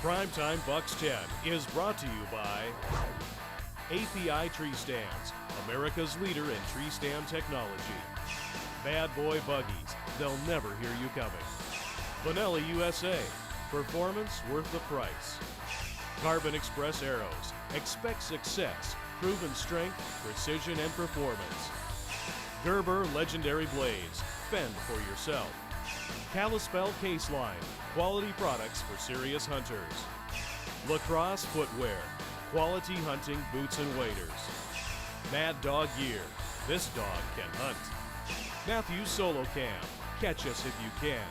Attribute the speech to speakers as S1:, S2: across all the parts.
S1: Primetime Bucks 10 is brought to you by API Tree Stands, America's leader in tree stand technology. Bad Boy Buggies, they'll never hear you coming. Vanelli USA, performance worth the price. Carbon Express Arrows, expect success, proven strength, precision, and performance. Gerber Legendary Blades, fend for yourself. Kalispell Case Line, quality products for serious hunters. Lacrosse Footwear, quality hunting boots and waders. Mad Dog Gear, this dog can hunt. Matthews Solo Cam, catch us if you can.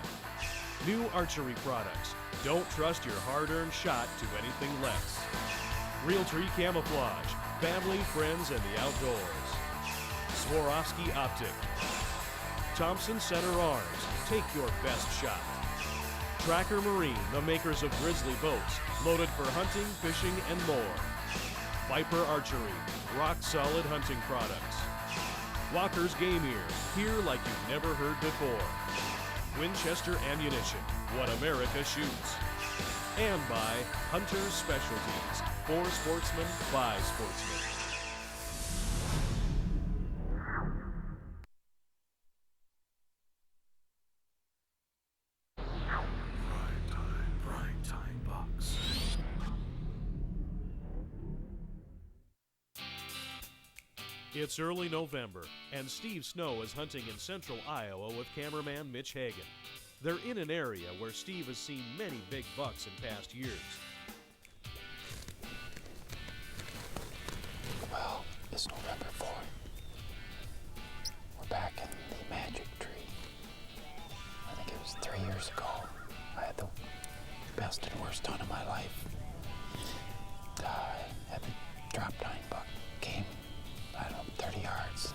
S1: New archery products, don't trust your hard-earned shot to anything less. Realtree Camouflage, family, friends, and the outdoors. Swarovski Optic. Thompson Center Arms, take your best shot. Tracker Marine, the makers of Grizzly boats, loaded for hunting, fishing, and more. Viper Archery, rock-solid hunting products. Walker's Game Ear, hear like you've never heard before. Winchester Ammunition, what America shoots. And by Hunter's Specialties, for sportsmen, by sportsmen.
S2: Primetime Bucks.
S1: It's early November, and Steve Snow is hunting in central Iowa with cameraman Mitch Hagan. They're in an area where Steve has seen many big bucks in past years.
S3: Well, it's November 4th. We're back in the magic tree. I think it was 3 years ago. I had the best and worst hunt of my life. Had the drop tine buck came, I don't know, 30 yards.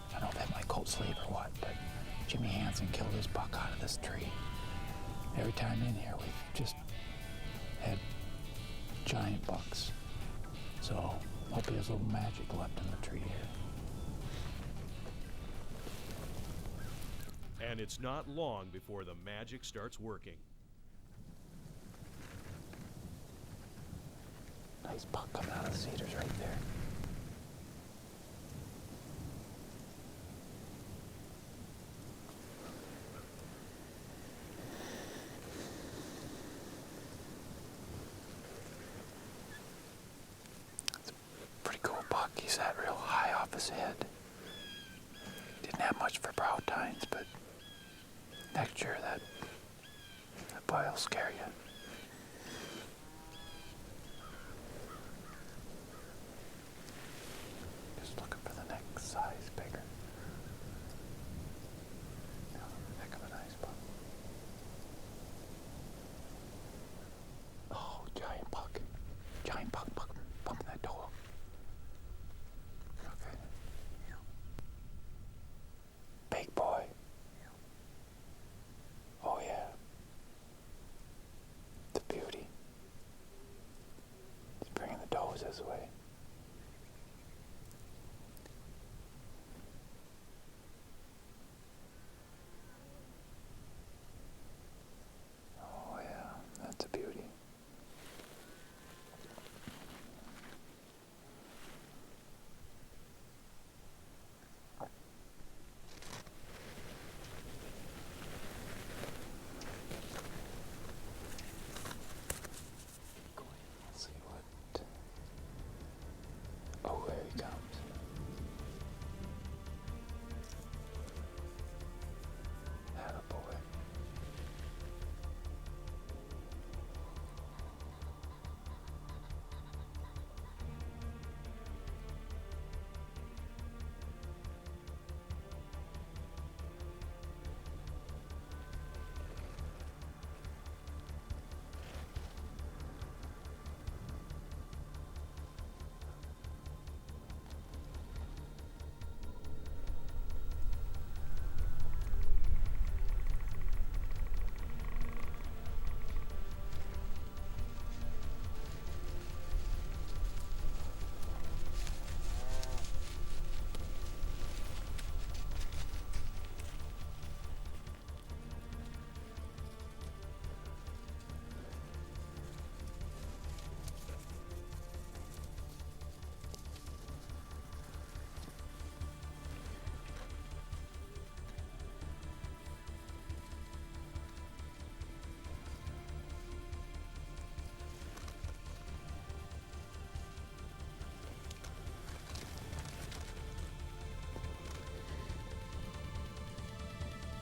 S3: I don't know if that my cold sleeve or what, but Jimmy Hansen killed his buck out of this tree. Every time in here, we've just had giant bucks. So, hope there's a little magic left in the tree here.
S1: And it's not long before the magic starts working.
S3: Nice buck coming out of the cedars right there. It's a pretty cool buck. He sat real high off his head. Didn't have much for brow tines, but next year that boy will scare you. Just looking for the next size bigger. Heck of a nice buck. Oh, giant buck. Giant buck bumping that toe. Okay. Big boy. Oh yeah. The beauty. He's bringing the does this way. Oh yeah, that's a beauty. Let's see what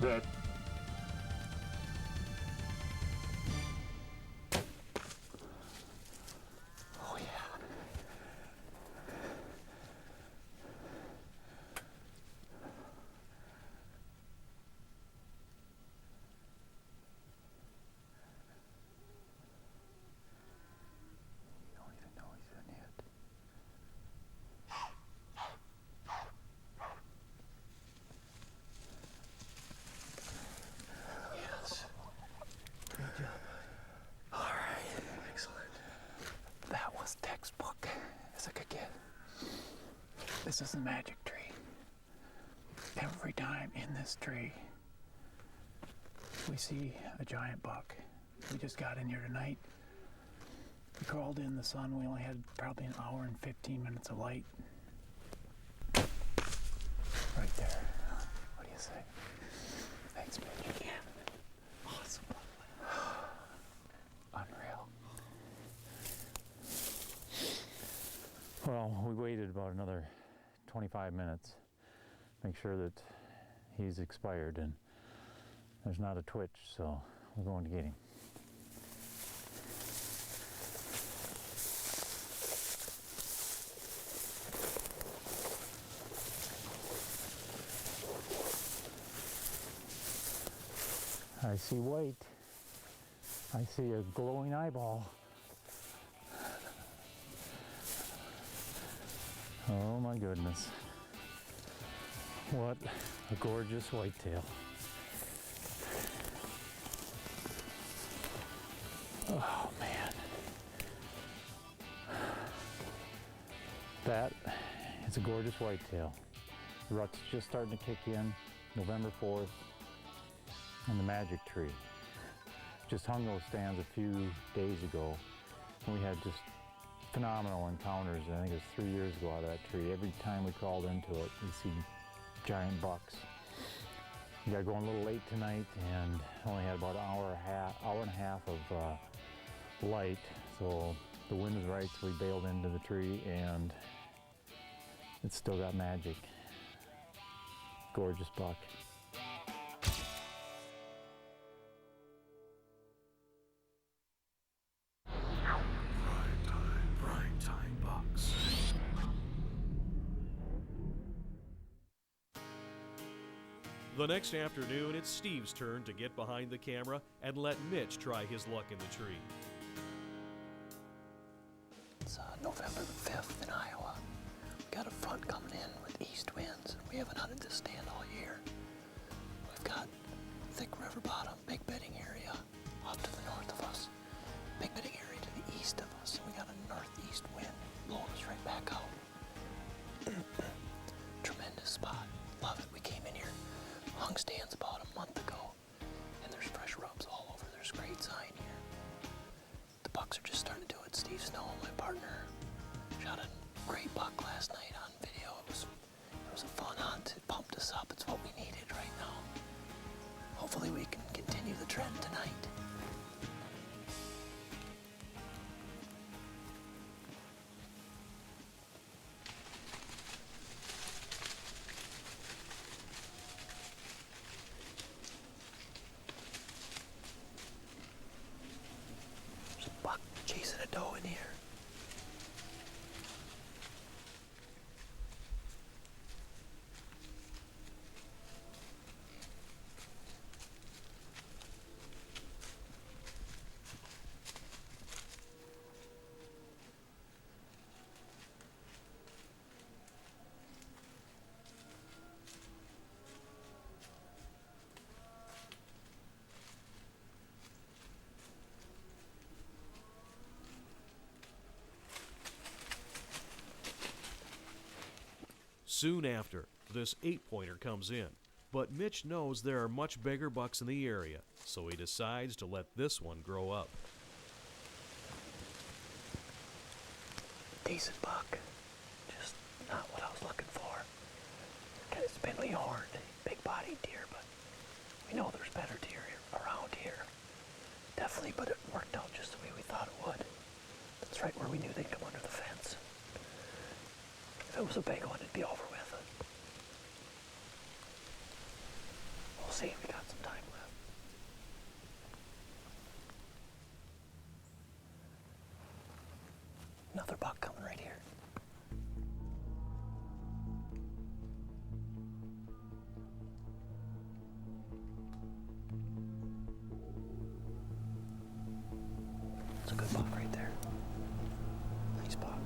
S3: That oh yeah. You don't even know he's in it. Yes. Great job. All right. Excellent. That was textbook as I could get. This is the magic tree. Every time in this tree we see a giant buck. We just got in here tonight. We crawled in the sun. We only had probably an hour and 15 minutes of light. Right there. What do you say? Thanks, Mitch. Yeah. Awesome. Unreal.
S2: Well, we waited about another 25 minutes. Make sure that he's expired and there's not a twitch, so we're going to get him. I see white. I see a glowing eyeball. Oh my goodness. What a gorgeous whitetail. Oh man. That is a gorgeous whitetail. The rut's just starting to kick in, November 4th, in the magic tree. Just hung those stands a few days ago. We had just phenomenal encounters. I think it was 3 years ago out of that tree. Every time we crawled into it, we see giant bucks. We got going a little late tonight and only had about an hour and a half of light. So the wind was right, so we bailed into the tree and it's still got magic. Gorgeous buck.
S1: PrimeTime Bucks. The next afternoon, it's Steve's turn to get behind the camera and let Mitch try his luck in the tree.
S4: It's November the 5th in Iowa. We got a front coming in with east winds, and we haven't hunted this stand all year. We've got thick river bottom, big bedding area up to the north of us, big bedding area to the east of us, and we got a northeast wind blowing us right back out. Tremendous spot. Love it. We came in here, hung stands about a month ago, and there's fresh rubs all over. There's great sign here. The bucks are just starting to do it. Steve Snow, my partner, shot a great buck last night on video. It was a fun hunt. It pumped us up. It's what we needed right now. Hopefully we can continue the trend tonight. There's a buck chasing a doe in here.
S1: Soon after, this 8-pointer comes in, but Mitch knows there are much bigger bucks in the area, so he decides to let this one grow up.
S4: Decent buck. Just not what I was looking for. Kind of spindly horned, big bodied deer, but we know there's better deer around here. Definitely, but it worked out just the way we thought it would. That's right where we knew they'd come under the fence. If it was a big one, it'd be over with. We'll see, we got some time left. Another buck coming right here. It's a good buck right there. Nice buck.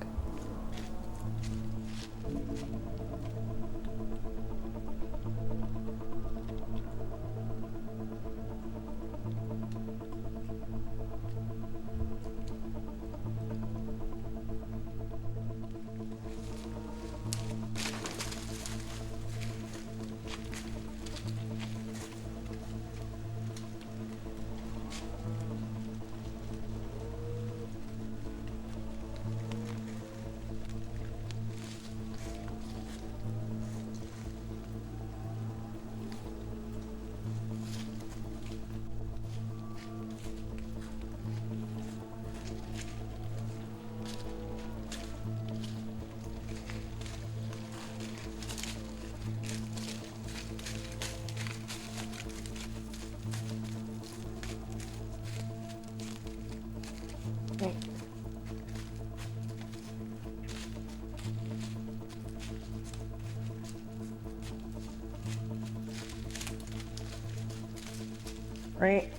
S5: Right.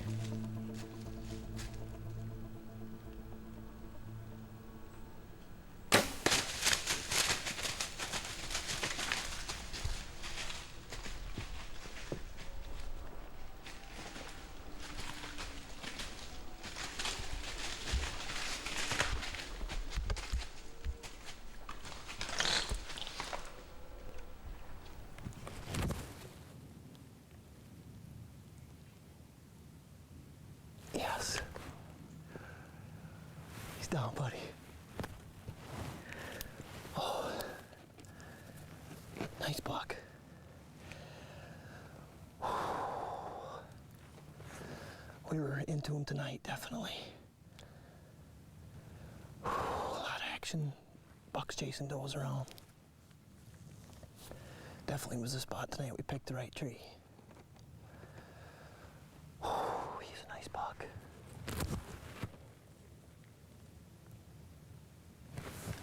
S4: Yes. He's down, buddy. Oh. Nice buck. We were into him tonight, definitely. A lot of action. Bucks chasing does around. Definitely was the spot tonight. We picked the right tree. He's a nice buck.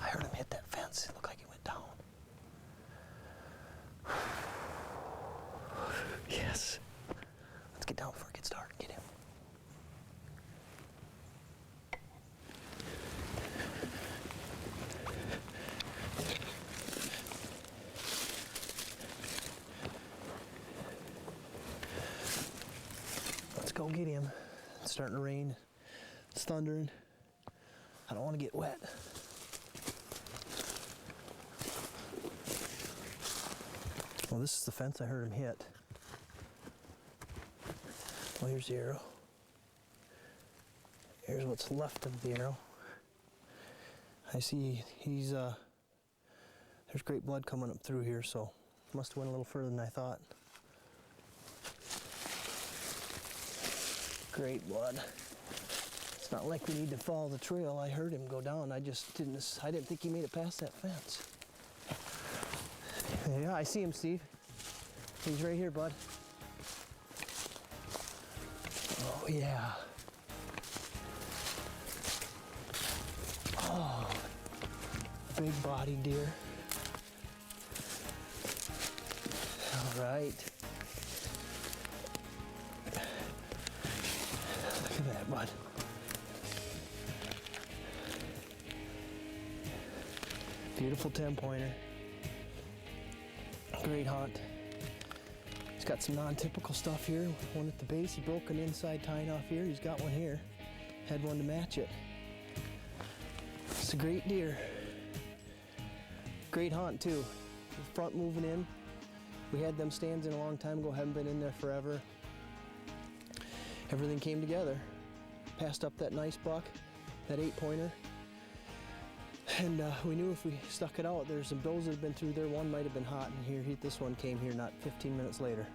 S4: I heard him hit that fence. It looked like he went down. Yes. Let's get down before it gets dark and get him. Let's go get him. It's starting to rain. It's thundering. I don't want to get wet. Well, this is the fence I heard him hit. Well, here's the arrow. Here's what's left of the arrow. I see he's, there's great blood coming up through here, so must have went a little further than I thought. Great blood. It's not like we need to follow the trail. I heard him go down. I didn't think he made it past that fence. Yeah, I see him, Steve. He's right here, bud. Oh, yeah. Oh, big body deer. All right. Look at that, bud. Beautiful 10-pointer. Great hunt. He's got some non-typical stuff here. One at the base, he broke an inside tine off here. He's got one here. Had one to match it. It's a great deer. Great hunt too. The front moving in. We had them stands in a long time ago, haven't been in there forever. Everything came together. Passed up that nice buck, that 8-pointer. And we knew if we stuck it out, there's some does that have been through there. One might have been hot, and here, this one came here not 15 minutes later.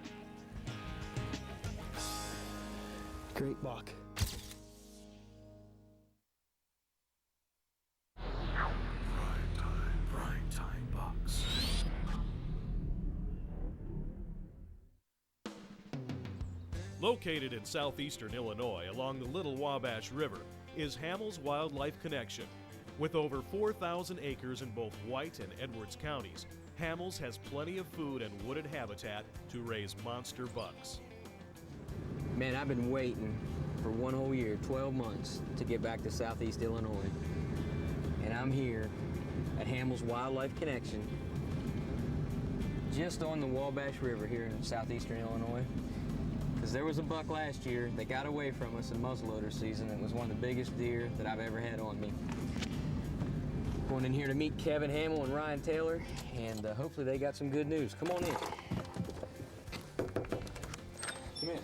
S4: Great buck.
S1: PrimeTime Bucks. Located in southeastern Illinois along the Little Wabash River is Hamill's Wildlife Connection. With over 4,000 acres in both White and Edwards counties, Hamill's has plenty of food and wooded habitat to raise monster bucks.
S5: Man, I've been waiting for one whole year, 12 months, to get back to southeast Illinois. And I'm here at Hamill's Wildlife Connection, just on the Wabash River here in southeastern Illinois. Because there was a buck last year that got away from us in muzzleloader season. It was one of the biggest deer that I've ever had on me. Going in here to meet Kevin Hamill and Ryan Taylor, and hopefully they got some good news. Come on in. Come in.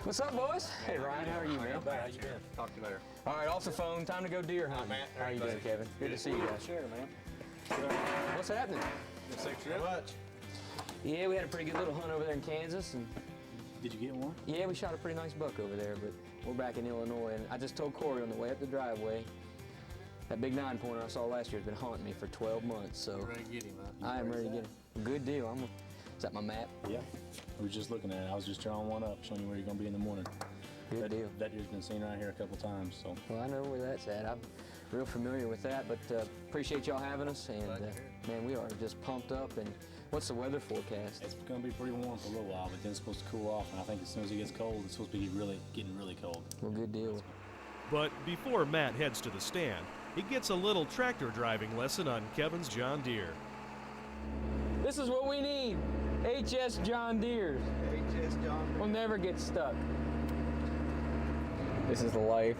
S5: What's up, boys? Hey, Ryan, how are you, man?
S6: How you been? Talk to you later.
S5: All right, off the phone, time to go deer hunting.
S6: Matt.
S5: How you doing, Kevin? Good to see you guys.
S6: Sure, man.
S5: What's happening?
S6: Safe trip? Much.
S5: Yeah, we had a pretty good little hunt over there in Kansas, and
S6: Did you get one?
S5: yeah, we shot a pretty nice buck over there, but we're back in Illinois, and I just told Corey on the way up the driveway, that big 9-pointer I saw last year has been haunting me for 12 months, so
S6: Ready to get him, huh?
S5: I am ready to get him. Good deal. Is that my map?
S6: Yeah. We were just looking at it. I was just drawing one up, showing you where you're going to be in the morning.
S5: Good deal.
S6: That deer's been seen right here a couple times, so.
S5: Well, I know where that's at. I'm real familiar with that, but appreciate y'all having us, and man, we are just pumped up. And what's the weather forecast?
S6: It's going to be pretty warm for a little while, but then it's supposed to cool off, and I think as soon as it gets cold, it's supposed to be getting really cold.
S5: Well, good deal.
S1: But before Matt heads to the stand, he gets a little tractor driving lesson on Kevin's John Deere.
S5: This is what we need. HS John Deere's.
S7: HS John Deere.
S5: We'll never get stuck. This is the life.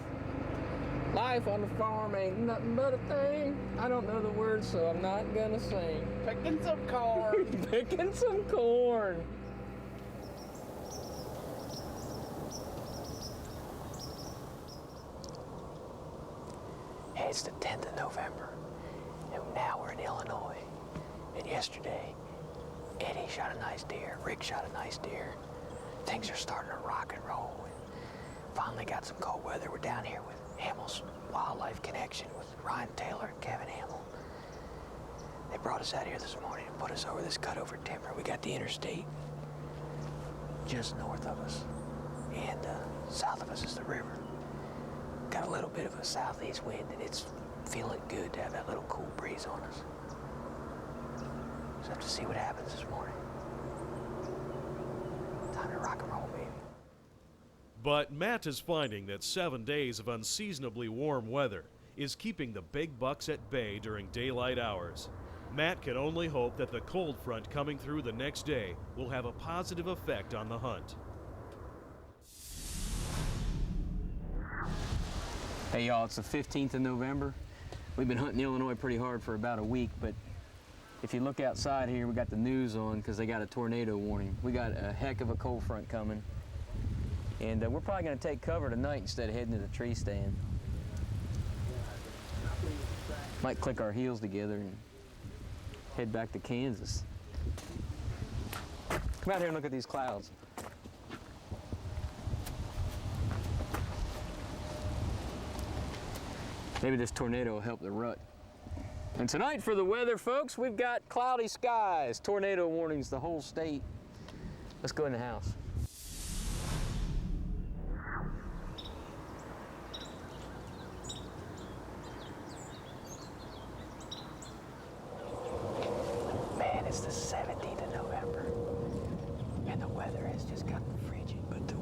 S5: Life on the farm ain't nothing but a thing. I don't know the words, so I'm not gonna sing.
S7: Picking some corn.
S5: Picking some corn.
S4: It's the 10th of November, and now we're in Illinois. And yesterday, Eddie shot a nice deer, Rick shot a nice deer. Things are starting to rock and roll. And finally got some cold weather. We're down here with Hamill's Wildlife Connection with Ryan Taylor and Kevin Hamill. They brought us out here this morning and put us over this cutover timber. We got the interstate just north of us, and south of us is the river. Got a little bit of a southeast wind, and it's feeling good to have that little cool breeze on us. Just have to see what happens this morning. Time to rock and roll, baby.
S1: But Matt is finding that 7 days of unseasonably warm weather is keeping the big bucks at bay during daylight hours. Matt can only hope that the cold front coming through the next day will have a positive effect on the hunt.
S5: Hey y'all, it's the 15th of November. We've been hunting Illinois pretty hard for about a week, but if you look outside here, we got the news on because they got a tornado warning. We got a heck of a cold front coming. And we're probably gonna take cover tonight instead of heading to the tree stand. Might click our heels together and head back to Kansas. Come out here and look at these clouds. Maybe this tornado will help the rut. And tonight for the weather, folks, we've got cloudy skies, tornado warnings, the whole state. Let's go in the house.
S4: Man, it's the 17th of November, and the weather has just gotten frigid, but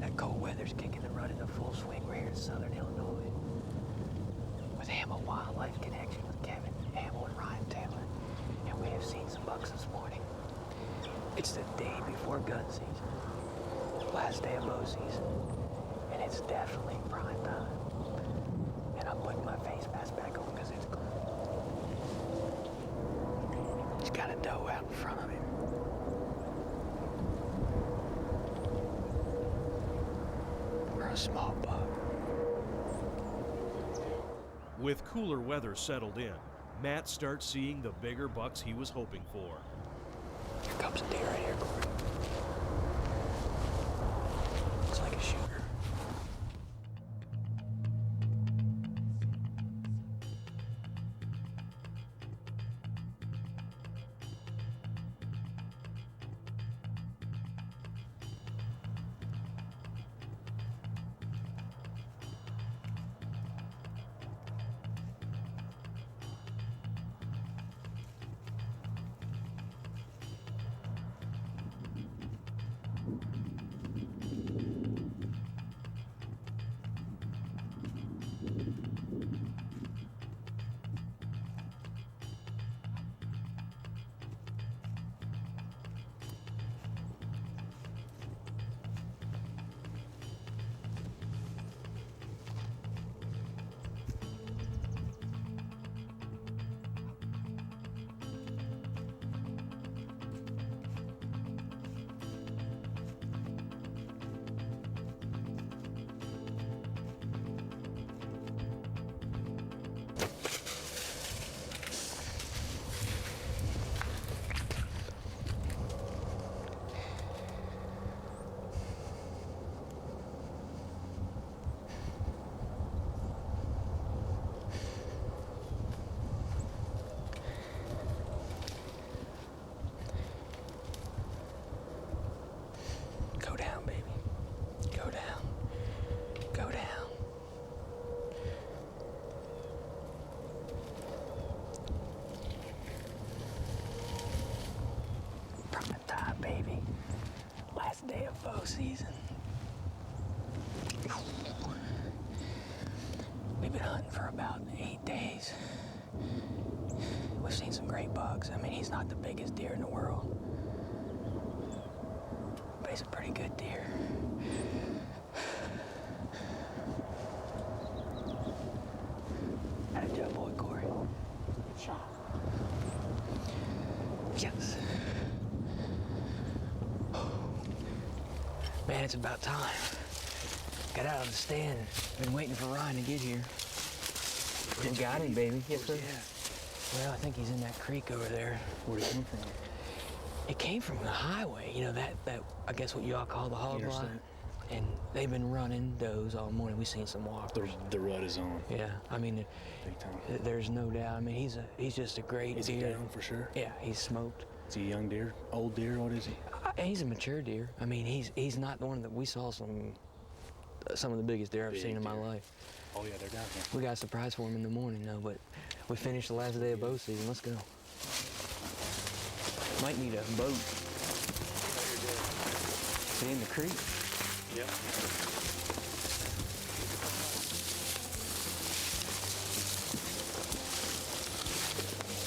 S4: that cold weather's kicking the rut into full swing. We're here in southern Illinois with Hamill Wildlife Connection with Kevin Hamill and Ryan Taylor, and we have seen some bucks this morning. It's the day before gun season, last day of bow season, and it's definitely prime time. And I'm putting my face mask back on because it's cold. He's got a doe out in front of him. Or a small buck.
S1: With cooler weather settled in, Matt starts seeing the bigger bucks he was hoping for.
S4: Here comes a deer right here, Corey. Looks like a shooter. season. We've been hunting for about 8 days. We've seen some great bucks. I mean, he's not the biggest deer in the world, but he's a pretty good deer. Had a job, boy, Corey. Good shot. Yes. Man, it's about time. Got out of the stand. Been waiting for Ryan to get here.
S5: We got him, baby. Yes, sir.
S4: Well, I think he's in that creek over there.
S6: Where'd it come from?
S4: It came from the highway, you know, that I guess what you all call the hog line.
S6: Interstate.
S4: And they've been running does all morning. We've seen some walkers.
S6: The rut is on.
S4: Yeah, I mean,
S6: Big time.
S4: there's no doubt. I mean, he's just a great
S6: Is he
S4: deer.
S6: down for sure?
S4: Yeah, he's smoked.
S6: Is he a young deer? Old deer? What is he?
S4: He's a mature deer. I mean, he's not the one that we saw some of the biggest deer I've
S6: Big
S4: seen in my
S6: deer.
S4: life.
S6: Oh yeah, they're down here.
S4: We got a surprise for him in the morning, though, but we finished the last day of bow season. Let's go. Might need a boat. Stay in the creek.
S6: Yep.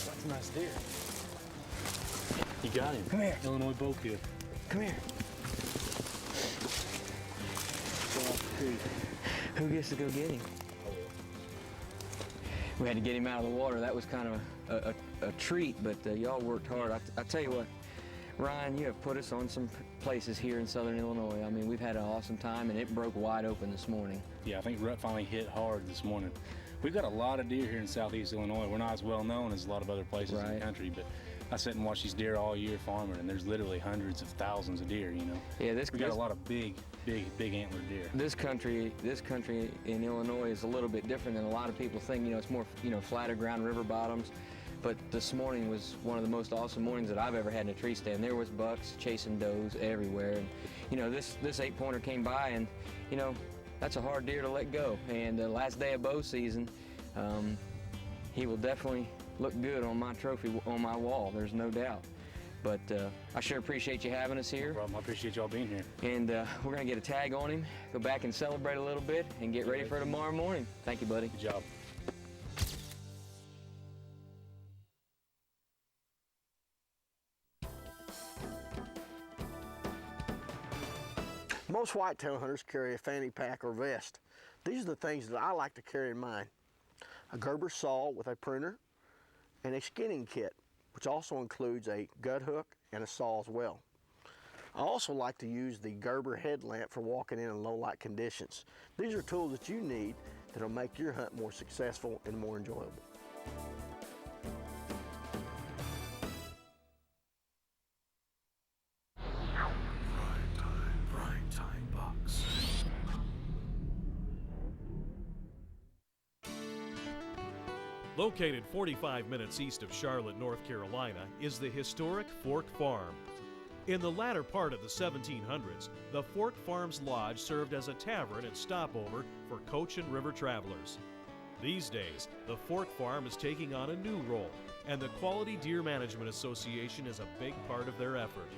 S6: That's a nice deer. You got him.
S4: Come here.
S6: Illinois bow kid.
S4: Come here.
S6: Go off the creek.
S4: Who gets to go get him? We had to get him out of the water. That was kind of a treat, but y'all worked hard. I tell you what, Ryan, you have put us on some places here in southern Illinois. I mean, we've had an awesome time, and it broke wide open this morning.
S6: Yeah, I think rut finally hit hard this morning. We've got a lot of deer here in southeast Illinois. We're not as well known as a lot of other places in
S4: Right.
S6: the country, but I sit and watch these deer all year farming, and there's literally hundreds of thousands of deer, you know.
S4: Yeah,
S6: We got a lot of big antler deer.
S4: This country in Illinois is a little bit different than a lot of people think. You know, it's more, flatter ground, river bottoms. But this morning was one of the most awesome mornings that I've ever had in a tree stand. There was bucks chasing does everywhere. And, this 8-pointer came by, and, that's a hard deer to let go. And the last day of bow season, he will definitely look good on my trophy, on my wall, there's no doubt. But I sure appreciate you having us here.
S6: No problem. I appreciate y'all being here.
S4: And we're gonna get a tag on him, go back and celebrate a little bit, and get ready for tomorrow morning. Thank you, buddy.
S6: Good job.
S7: Most whitetail hunters carry a fanny pack or vest. These are the things that I like to carry in mine. A Gerber saw with a pruner and a skinning kit, which also includes a gut hook and a saw as well. I also like to use the Gerber headlamp for walking in low light conditions. These are tools that you need that will make your hunt more successful and more enjoyable.
S1: PrimeTime Bucks. Located 45 minutes east of Charlotte, North Carolina, is the historic Fork Farm. In the latter part of the 1700s, the Fork Farms Lodge served as a tavern and stopover for coach and river travelers. These days, the Fork Farm is taking on a new role, and the Quality Deer Management Association is a big part of their effort.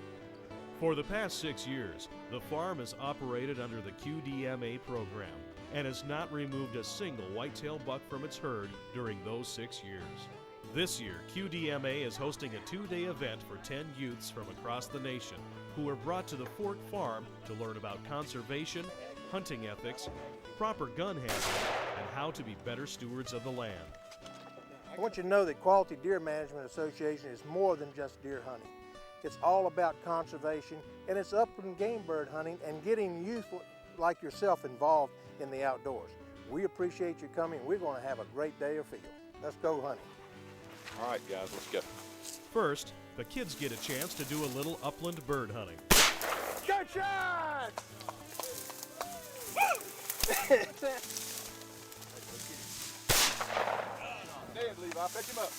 S1: For the past 6 years, the farm has operated under the QDMA program and has not removed a single whitetail buck from its herd during those 6 years. This year, QDMA is hosting a 2-day event for 10 youths from across the nation who were brought to the Fork Farm to learn about conservation, hunting ethics, proper gun handling, and how to be better stewards of the land.
S8: I want you to know that Quality Deer Management Association is more than just deer hunting. It's all about conservation, and it's upland game bird hunting and getting youth like yourself involved in the outdoors. We appreciate you coming. We're going to have a great day of field. Let's go hunting.
S9: All right, guys, let's go.
S1: First, the kids get a chance to do a little upland bird hunting.
S8: Good shot!
S9: Dead, Levi, pick him up.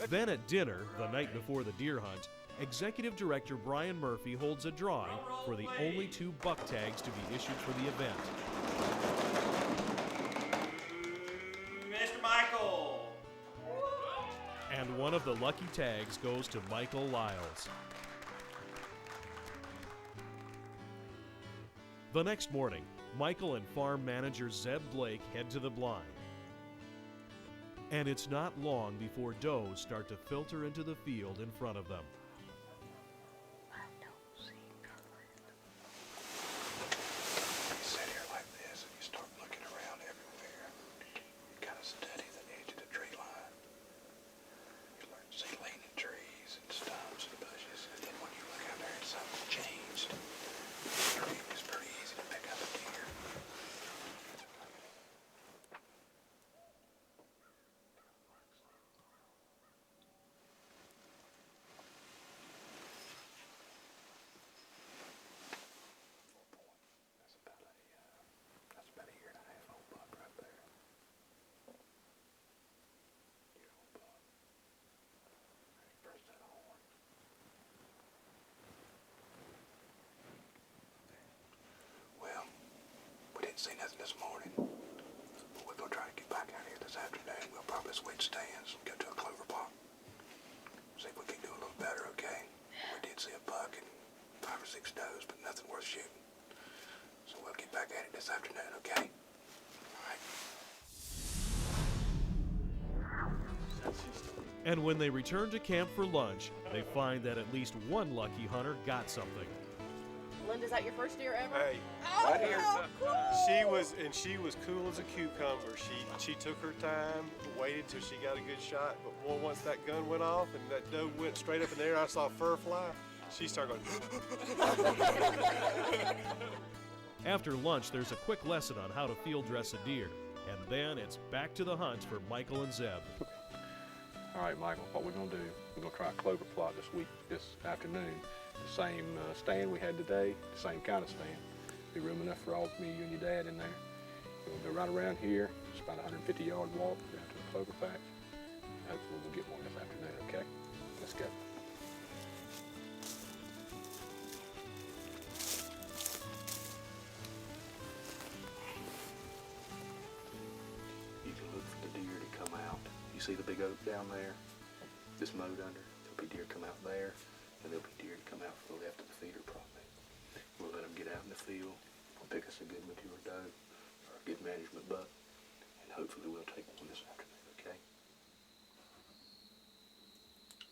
S1: Then at dinner, the night before the deer hunt, Executive Director Brian Murphy holds a drawing for the only 2 buck tags to be issued for the event.
S10: Mr. Michael!
S1: And one of the lucky tags goes to Michael Lyles. The next morning, Michael and farm manager Zeb Blake head to the blind. And it's not long before does start to filter into the field in front of them.
S3: You sit here like this and you start looking around everywhere. You kind of study the edge of the tree line. You learn to see leaning trees and stumps and bushes. And then when you look out there and something's changed, it's pretty easy to pick up a deer. That's about a year and a half old buck right there. Year-old buck. First set of horn. Well, we didn't see nothing this morning, but we're gonna try to get back out here this afternoon. We'll probably switch stands and go to a clover plot. See if we can do a little better, okay? We did see a buck and 5 or 6 does, but nothing worth shooting. So we'll get back at it this afternoon, okay? All right.
S1: And when they return to camp for lunch, they find that at least one lucky hunter got something.
S10: Linda, is that your first deer ever?
S11: Hey,
S10: Oh,
S11: right here.
S10: how cool.
S11: She was cool as a cucumber. She took her time, waited till she got a good shot. But boy, once that gun went off and that doe went straight up in the air, I saw fur fly. She started going.
S1: After lunch, there's a quick lesson on how to field dress a deer. And then it's back to the hunt for Michael and Zeb.
S9: All right, Michael, what we're gonna do, we're gonna try a clover plot this afternoon. The same stand we had today, the same kind of stand. Be room enough for all me, you and your dad in there. We'll go right around here. It's about a 150-yard walk down to the clover patch. Hopefully we'll get one this afternoon, okay? Let's go. You can look for the deer to come out. You see the big oak down there? This mowed under. There'll be deer come out there, and there'll be deer to come out to the left of the feeder probably. We'll let them get out in the field. We'll pick us a good mature doe or a good management buck, and hopefully we'll take one this afternoon, okay?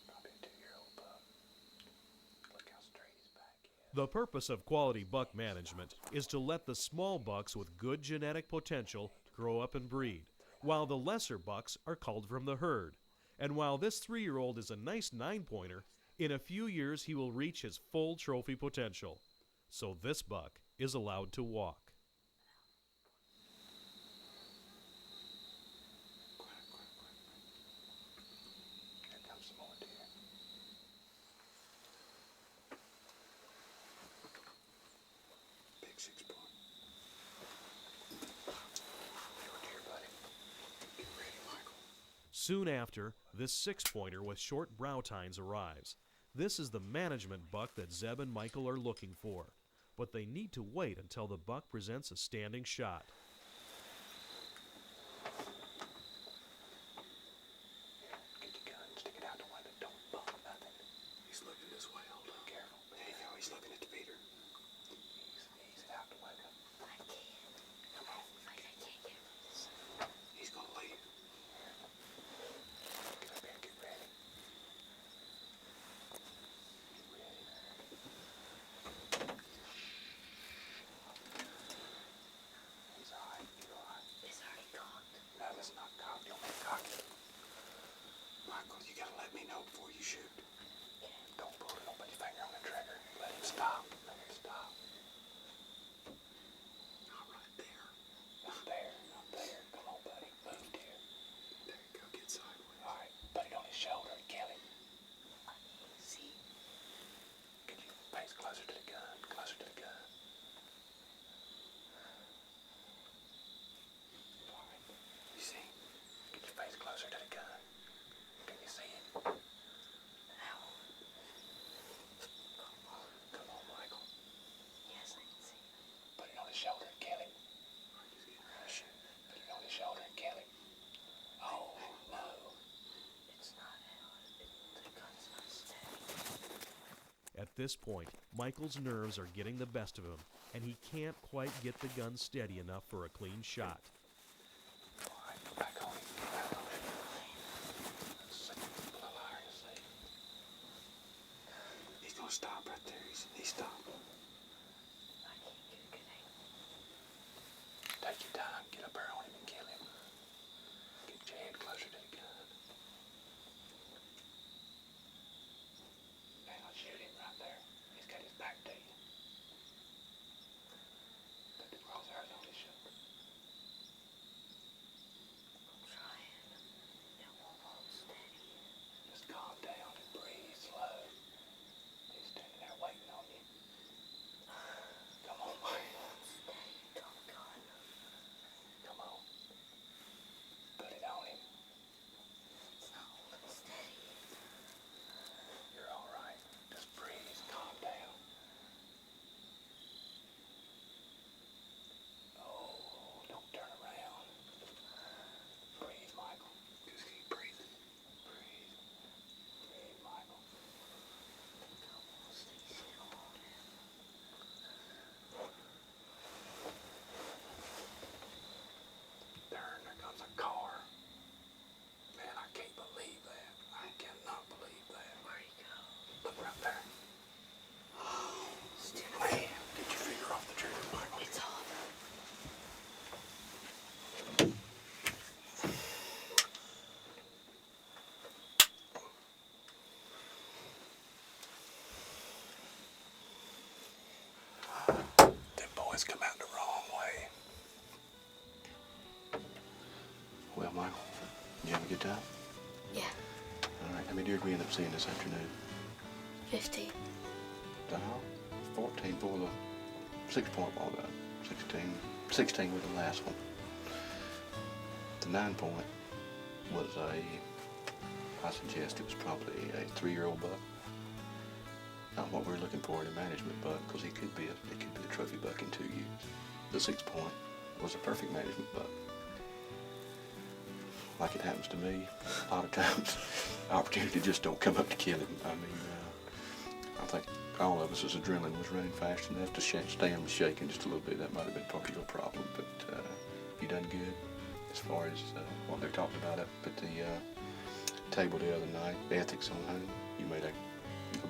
S9: Probably a 2-year-old buck. Look how straight his back is.
S1: The purpose of quality buck management is to let the small bucks with good genetic potential grow up and breed, while the lesser bucks are culled from the herd. And while this 3-year-old is a nice 9-pointer, in a few years he will reach his full trophy potential. So this buck is allowed to walk.
S3: Here comes some more deer. Big 6-point. Your deer, buddy. Get ready, Michael.
S1: Soon after, this 6-pointer with short brow tines arrives. This is the management buck that Zeb and Michael are looking for. But they need to wait until the buck presents a standing shot.
S3: Get your gun, stick it out the window, don't bump nothing. He's looking this way, hold on. Careful. There you go, he's looking at the feeder. Ease it out the window. I can't. Come on. I can't get this. He's gonna leave. Get up here, get ready. Get ready. He's a
S1: this point, Michael's nerves are getting the best of him, and he can't quite get the gun steady enough for a clean shot.
S9: Back on him. He's gonna stop right there. He's stopped. Take your time. Get up there on him and kill him. Get your head closer to the gun. And I'll shoot him right there. He's got his back to you. Put the crosshairs on his shoulder. Just calm down and breathe slow. He's standing there waiting on you. Come on, man. Come on. Put it on him. You're all right. Just breathe. Calm down. Oh, don't turn around. Breathe, Michael. Just keep breathing. Breathe. Breathe, Michael. There comes a car. Man, I can't believe that. I cannot believe that. Where'd he go? Look right there. Man, get your finger off the trigger, Michael. It's off. Them boys come out the wrong way. Well, Michael, you have a good time?
S12: Yeah,
S9: All right, how many deer did we end up seeing this afternoon?
S12: 50.
S9: 14 for the 6-point ball gun. 16 with the last one. The 9-point was I suggest it was probably a 3-year-old buck. Not what we're looking for in a management buck, because it could be a trophy buck in 2 years. The 6-point was a perfect management buck. Like it happens to me, a lot of times, opportunity just don't come up to kill him. I mean, I think all of us, as adrenaline was running fast enough to stand was shaking just a little bit. That might have been part of your problem, but you done good as far as what they talked about up at the table the other night, ethics on hunting. You made a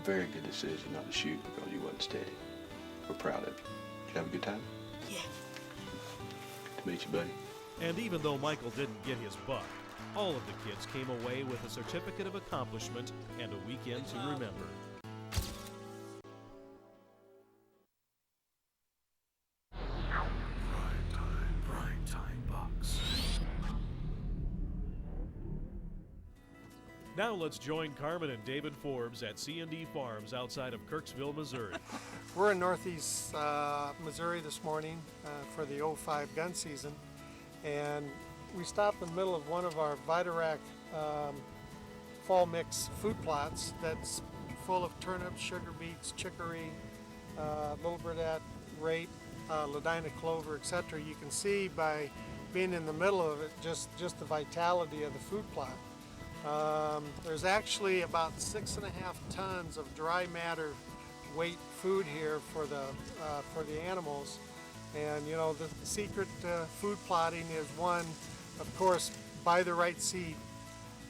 S9: very good decision not to shoot because you wasn't steady. We're proud of you. Did you have a good time?
S12: Yeah.
S9: Good to meet you, buddy.
S1: And even though Michael didn't get his buck, all of the kids came away with a certificate of accomplishment and a weekend to remember. PrimeTime Bucks. Now let's join Carmen and David Forbes at C&D Farms outside of Kirksville, Missouri.
S8: We're in Northeast Missouri this morning for the 05 gun season, and we stopped in the middle of one of our Vitarac fall mix food plots that's full of turnips, sugar beets, chicory, little burdette, rape, ladina clover, etc. You can see by being in the middle of it just the vitality of the food plot. There's actually about 6.5 tons of dry matter weight food here for the animals, and you know the secret food plotting is, one, of course, buy the right seed,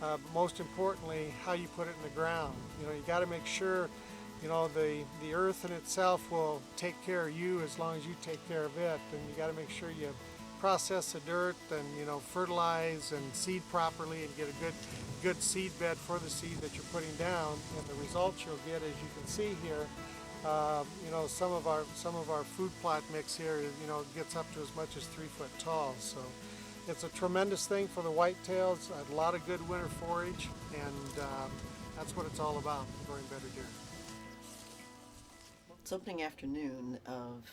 S8: but most importantly, how you put it in the ground. You know, you got to make sure, you know, the earth in itself will take care of you as long as you take care of it, and you got to make sure you process the dirt and, you know, fertilize and seed properly and get a good seed bed for the seed that you're putting down. And the results you'll get, as you can see here, you know, some of our food plot mix here, you know, gets up to as much as 3 foot tall. So it's a tremendous thing for the whitetails, a lot of good winter forage, and that's what it's all about, growing better deer.
S13: It's opening afternoon of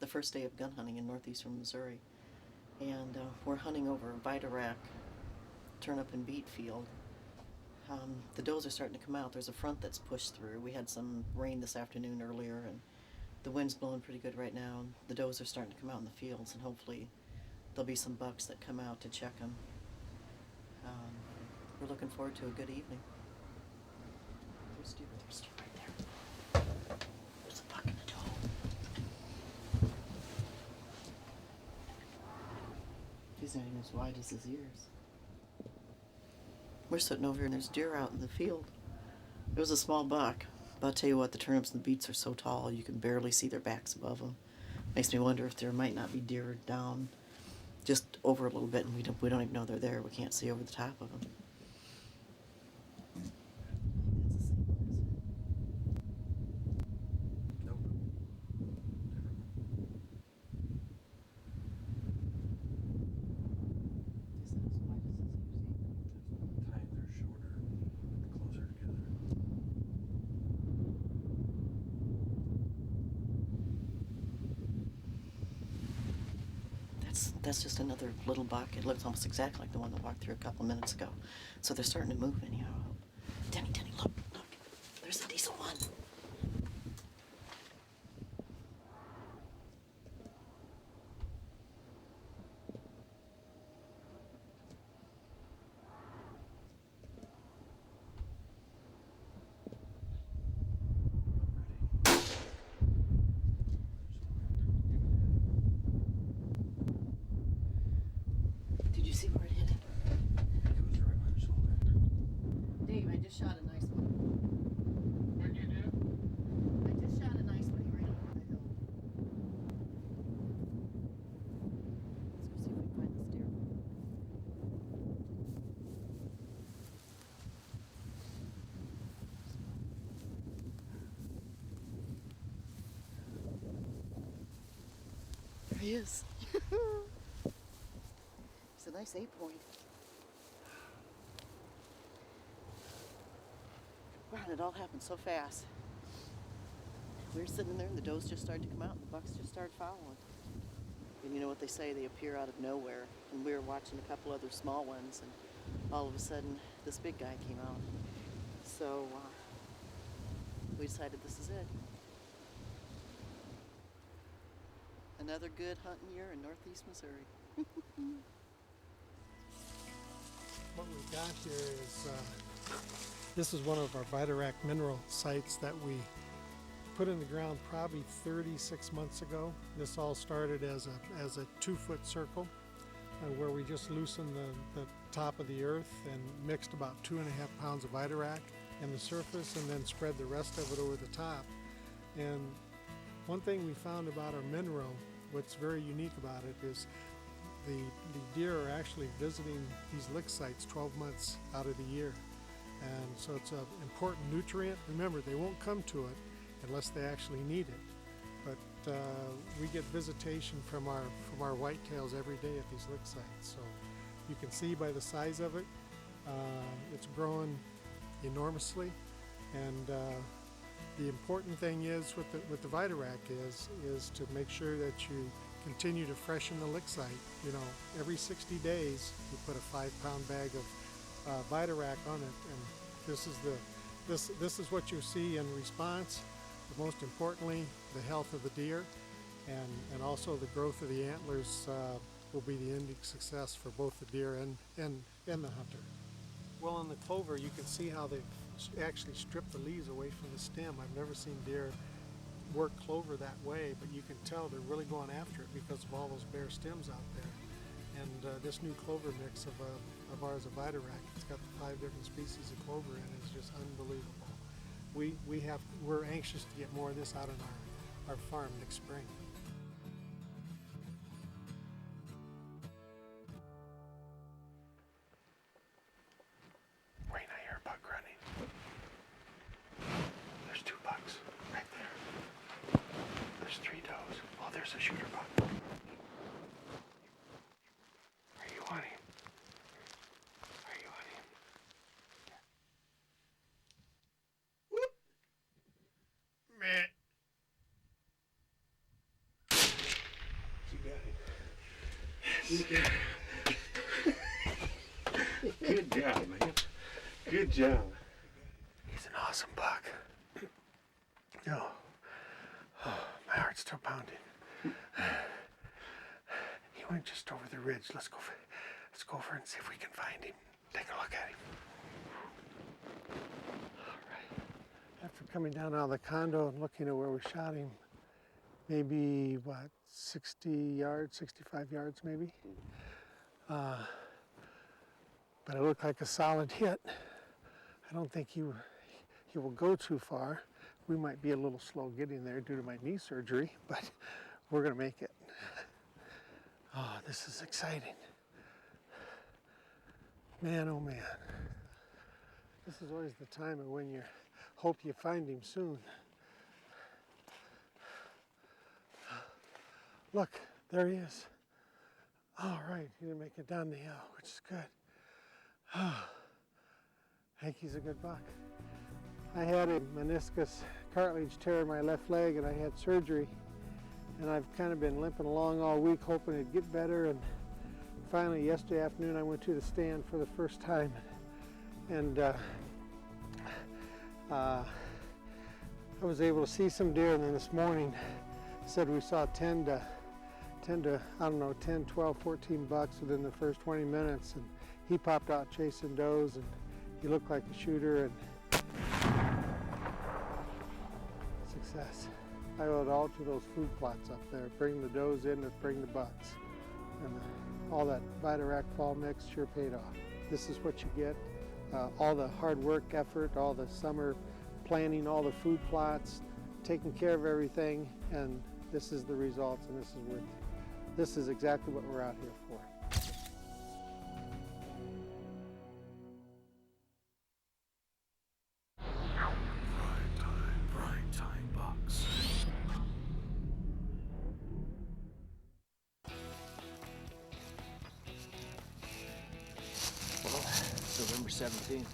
S13: the first day of gun hunting in northeastern Missouri, and we're hunting over a Vitarac turnip and beet field. The does are starting to come out. There's a front that's pushed through. We had some rain this afternoon earlier, and the wind's blowing pretty good right now. And the does are starting to come out in the fields, and hopefully there'll be some bucks that come out to check them. We're looking forward to a good evening. There's deer right there. He's not even as wide as his ears. We're sitting over here and there's deer out in the field. It was a small buck, but I'll tell you what, the turnips and the beets are so tall you can barely see their backs above them. Makes me wonder if there might not be deer down just over a little bit and we don't even know they're there. We can't see over the top of them. That's just another little buck. It looks almost exactly like the one that walked through a couple minutes ago. So they're starting to move anyhow. Denny, look. There's a decent one. Did you see where it hit him?
S3: It was right by his shoulder.
S13: Dave, I just shot a nice one. What'd you do? I just shot a nice one. He ran over the hill. Let's go see if we can find this deer. There he is. It's a nice 8-point. Wow, and it all happened so fast. We were sitting there and the does just started to come out and the bucks just started following. And you know what they say, they appear out of nowhere. And we were watching a couple other small ones and all of a sudden this big guy came out. So we decided this is it. Another good hunting year in northeast Missouri.
S14: What we've got here is, this is one of our Vitarac mineral sites that we put in the ground probably 36 months ago. This all started as a 2-foot circle where we just loosened the top of the earth and mixed about 2.5 pounds of Vitarac in the surface and then spread the rest of it over the top. And one thing we found about our mineral, what's very unique about it is the deer are actually visiting these lick sites 12 months out of the year. And so it's an important nutrient. Remember, they won't come to it unless they actually need it. But we get visitation from our whitetails every day at these lick sites. So you can see by the size of it, it's growing enormously. And the important thing is with the Vitarac is to make sure that you continue to freshen the lick site. You know, every 60 days you put a 5-pound bag of Vitarac on it, and this is what you see in response. But most importantly, the health of the deer, and also the growth of the antlers will be the ending success for both the deer and the hunter. Well, on the clover, you can see how they've actually stripped the leaves away from the stem. I've never seen deer work clover that way, but you can tell they're really going after it because of all those bare stems out there. And this new clover mix of ours, of Vitarac, it's got the 5 different species of clover in it. It's just unbelievable. We're anxious to get more of this out on our farm next spring.
S3: Rain, I hear a buck running. There's 2 bucks right there. There's 3 does. Oh, there's a shooter buck. Are you on him? Are you on him? Whoop! Meh. You got it. Good job, man. Good job. He's an awesome buck. Oh, my heart's still pounding. He went just over the ridge. Let's go over and see if we can find him. Take a look at him. All right.
S14: After coming down out of the condo and looking at where we shot him, maybe, 60 yards, 65 yards maybe, But it looked like a solid hit. I don't think he will go too far. We might be a little slow getting there due to my knee surgery, but we're going to make it. Oh, this is exciting. Man, oh man. This is always the time of when you hope you find him soon. Look, there he is. All right, he didn't make it down the hill, which is good. I think he's a good buck. I had a meniscus cartilage tear in my left leg and I had surgery. And I've kind of been limping along all week hoping it'd get better. And finally yesterday afternoon I went to the stand for the first time. And I was able to see some deer, and then this morning said we saw 10 to, I don't know, 10, 12, 14 bucks within the first 20 minutes. And he popped out chasing does, and he looked like a shooter, and success. I owe it all to those food plots up there. Bring the does in to bring the bucks. And all that Vitarac fall mix sure paid off. This is what you get. All the hard work, effort, all the summer planning, all the food plots, taking care of everything, and this is the results, and this is worth it. This is exactly what we're out here for.
S1: PrimeTime Bucks.
S4: Well, it's November 17th.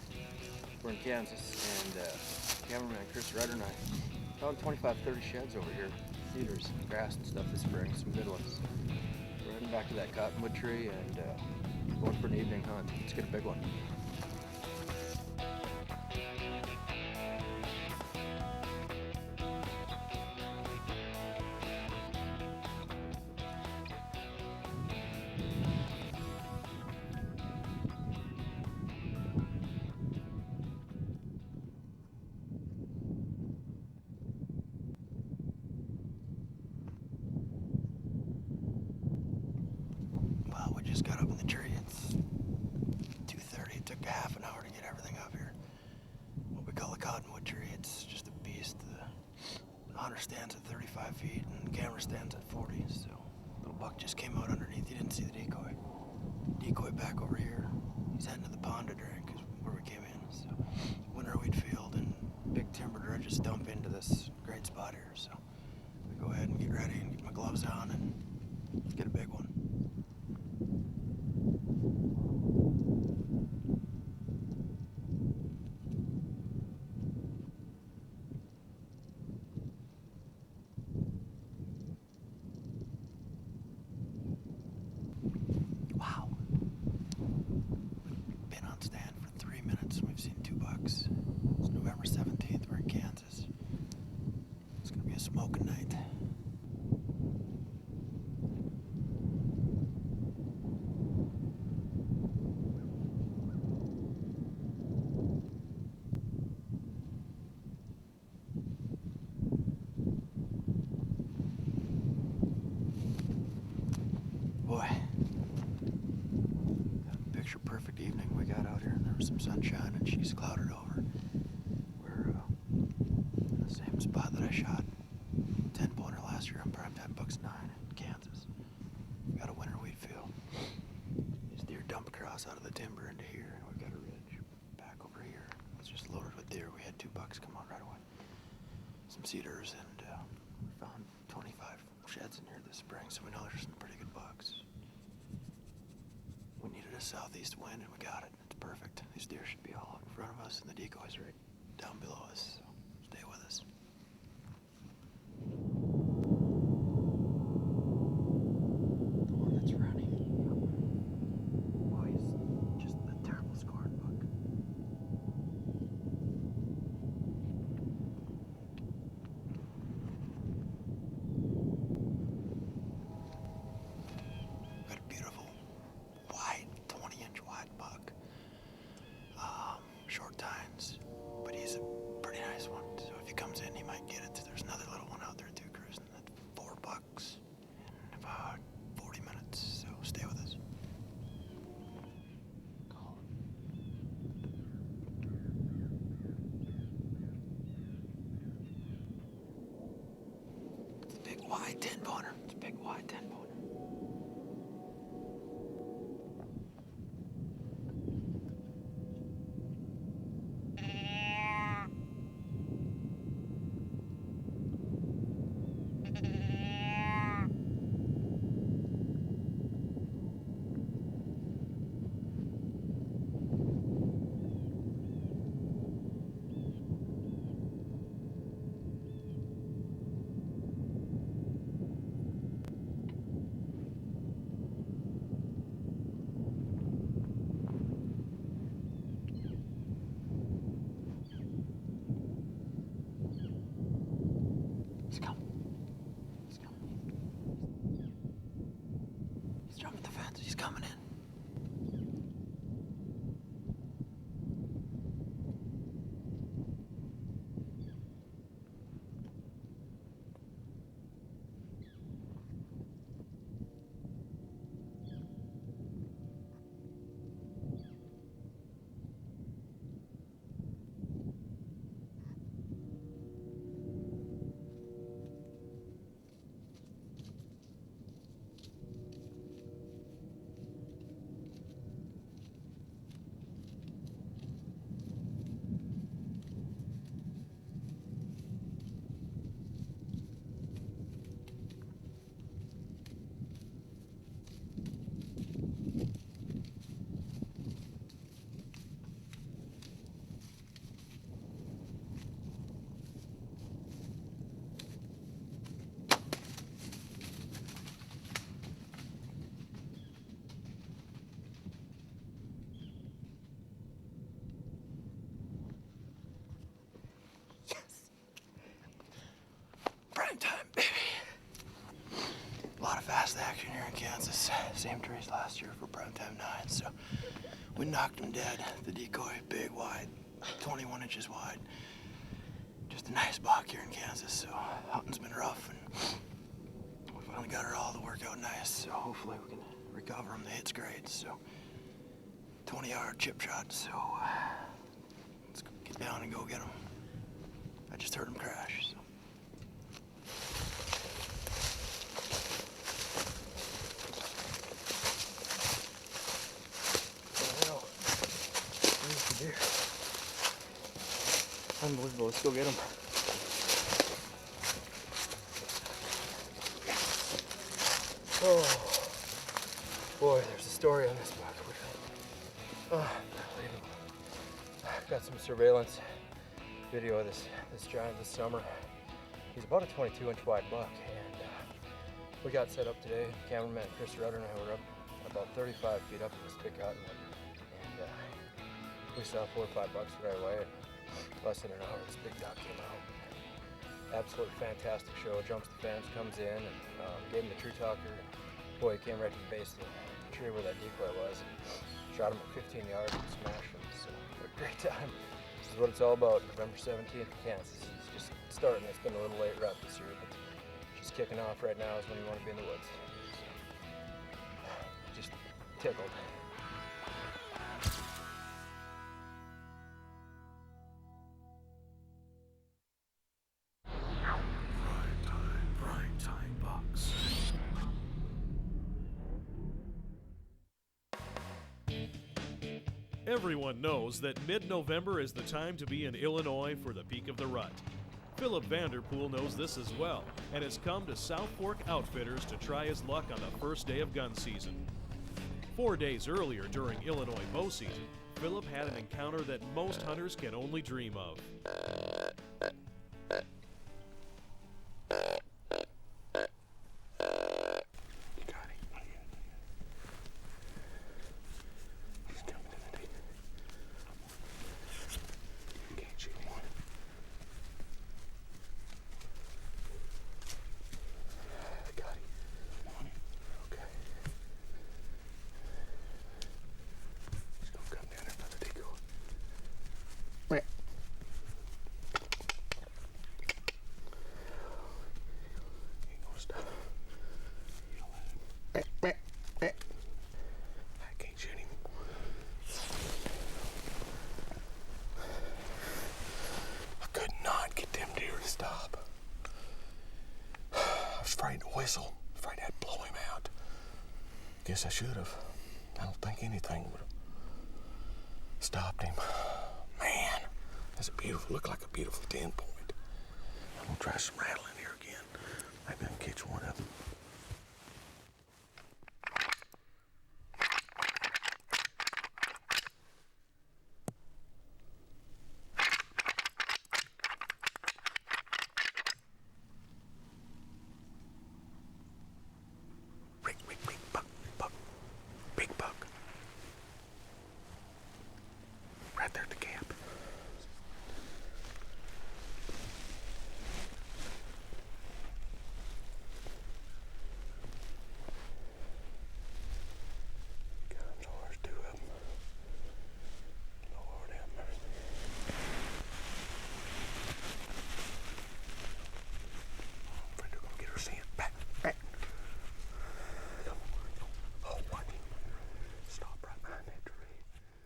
S4: We're in Kansas, and cameraman Chris Rutter and I found 25, 30 sheds over here. Cedars, grass and stuff this spring, some good ones. We're heading back to that cottonwood tree and going for an evening hunt. Let's get a big one. Well, we just got up in the tree. It's 2:30. It took a half an hour to get everything up here. What we call a cottonwood tree. It's just a beast. The hunter stands at 35 feet and the camera stands at 40. So little buck just came out underneath. He didn't see the decoy. Decoy back over here. He's heading to the pond to drink is where we came in. So winter wheat field and big timber dredges dump into this great spot here. So we go ahead and get ready and get my gloves on and let's get a big one. Wow. Been on stand for 3 minutes and we've seen 2 bucks. It's November 17th, we're in Kansas. It's gonna be a smoking night. Boy, picture perfect evening we got out here, and there was some sunshine and she's clouded over. We're in the same spot that I shot 10-pointer last year on PrimeTime Bucks 9 in Kansas. We got a winter wheat field. These deer dump across out of the timber into here, and we've got a ridge back over here. It's just loaded with deer. We had 2 bucks come out right away. Some cedars, and we found 25 sheds in here this spring, so we know there's some pretty good bucks. We needed a southeast wind, and we got it. It's perfect. These deer should be all out in front of us, and the decoy's right down below us, so stay with us. The one that's running. Oh, he's just a terrible scoring buck. Got a beautiful, wide, 20-inch wide buck. Short tines, but he's a pretty nice wide 10-pounder. It's a big wide 10-pounder. He's coming. He's coming. He's jumping the fence. He's coming in. Prime time, baby. A lot of fast action here in Kansas. Same trees last year for PrimeTime 9, so we knocked them dead. The decoy, big, wide, 21 inches wide. Just a nice buck here in Kansas, so hunting's been rough, and we finally got her all to work out nice, so hopefully we can recover them. The hit's great, so 20-yard chip shot, so let's get down and go get them. I just heard them crash, so. Deer. Unbelievable. Let's go get him. Oh, boy, there's a story on this buck. Unbelievable. Got some surveillance video of this giant this summer. He's about a 22-inch wide buck, and we got set up today. Cameraman Chris Rudder and I were up about 35 feet up in this big cottonwood, and we saw 4 or 5 bucks right away. In less than an hour, this big duck came out. Absolutely fantastic show. Jumps the fence, comes in, and gave him the tree talker. Boy, he came right to the base of the tree where that decoy was. Shot him at 15 yards and smashed him. So, what a great time. This is what it's all about. November 17th in Kansas. It's just starting. It's been a little late rut this year, but just kicking off right now is when you want to be in the woods. So, just tickled.
S1: Everyone knows that mid-November is the time to be in Illinois for the peak of the rut. Philip Vanderpool knows this as well and has come to South Fork Outfitters to try his luck on the first day of gun season. 4 days earlier during Illinois bow season, Philip had an encounter that most hunters can only dream of.
S15: was afraid to whistle, afraid I'd blow him out. Guess I should have. I don't think anything would have stopped him. Man, that's a beautiful, looked like a beautiful 10-point. I'm gonna try some rattling here again. Maybe I can catch one of them. Big buck. Right there at the camp. There's two of them. Lord have mercy. I'm afraid they're gonna get her scent. Back, back. Oh, what? Stop right behind that tree.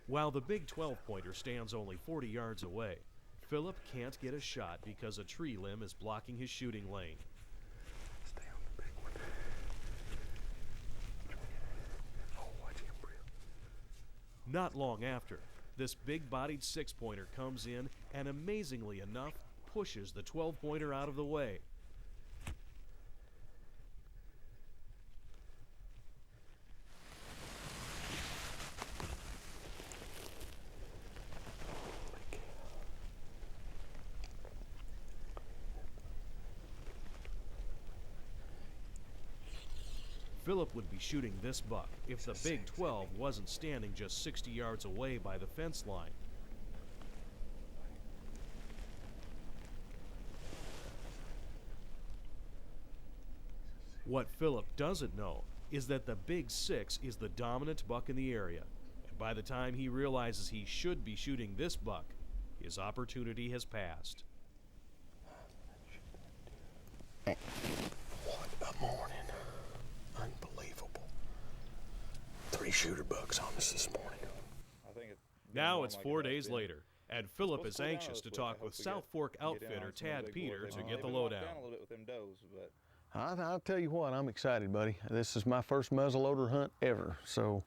S1: While the big 12-pointer stands only 40 yards away, Philip can't get a shot because a tree limb is blocking his shooting lane.
S15: Stay on the big one. Oh, watch him, Brill.
S1: Not long after, this big-bodied 6-pointer comes in and, amazingly enough, pushes the 12-pointer out of the way. Philip would be shooting this buck if the big 12 wasn't standing just 60 yards away by the fence line. What Philip doesn't know is that the big 6 is the dominant buck in the area, and by the time he realizes he should be shooting this buck, his opportunity has passed.
S15: What a morning. Unbelievable. 3 shooter bucks on us this morning.
S1: Now it's 4 days later, and Philip is anxious to talk with South Fork outfitter Tad Peter to get the lowdown.
S15: I'll tell you what, I'm excited, buddy. This is my first muzzleloader hunt ever, so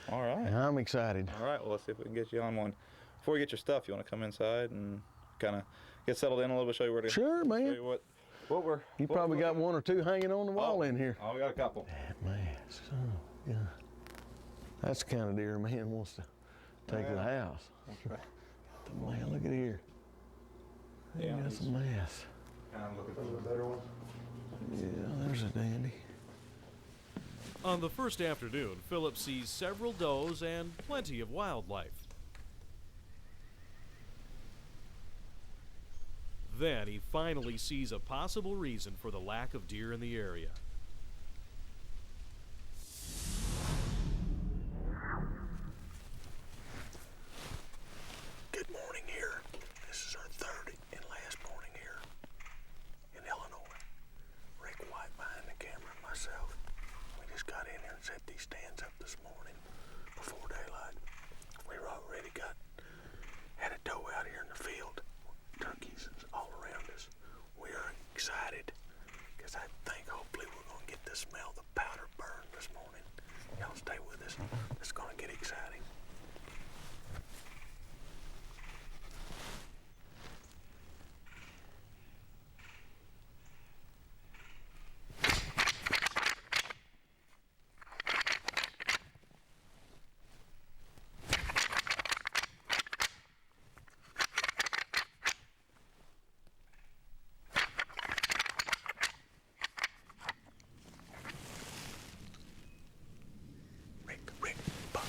S16: all right.
S15: I'm excited.
S16: All right, well, let's see if we can get you on one. Before you get your stuff, you want to come inside and kind of get settled in a little bit, show you where to
S15: Sure, man.
S16: show you what
S15: You probably got 1 or 2 hanging on the wall in here.
S16: Oh, we got a couple.
S15: Man, yeah. That's the kind of deer man wants to take to the house.
S16: That's right.
S15: Man, look at here.
S16: Yeah,
S15: Got some mass.
S16: Kind of looking for the better one.
S15: Yeah, there's a dandy.
S1: On the first afternoon, Philip sees several does and plenty of wildlife. Then he finally sees a possible reason for the lack of deer in the area.
S15: Good morning here. This is our third and last morning here in Illinois. Rick White behind the camera and myself. We just got in here and set these stands up this morning before daylight. We were already had a doe out here in the field. Turkeys all around us. We are excited because I think hopefully we're going to get to smell the powder burn this morning. Y'all stay with us. It's going to get exciting. Rick, buck.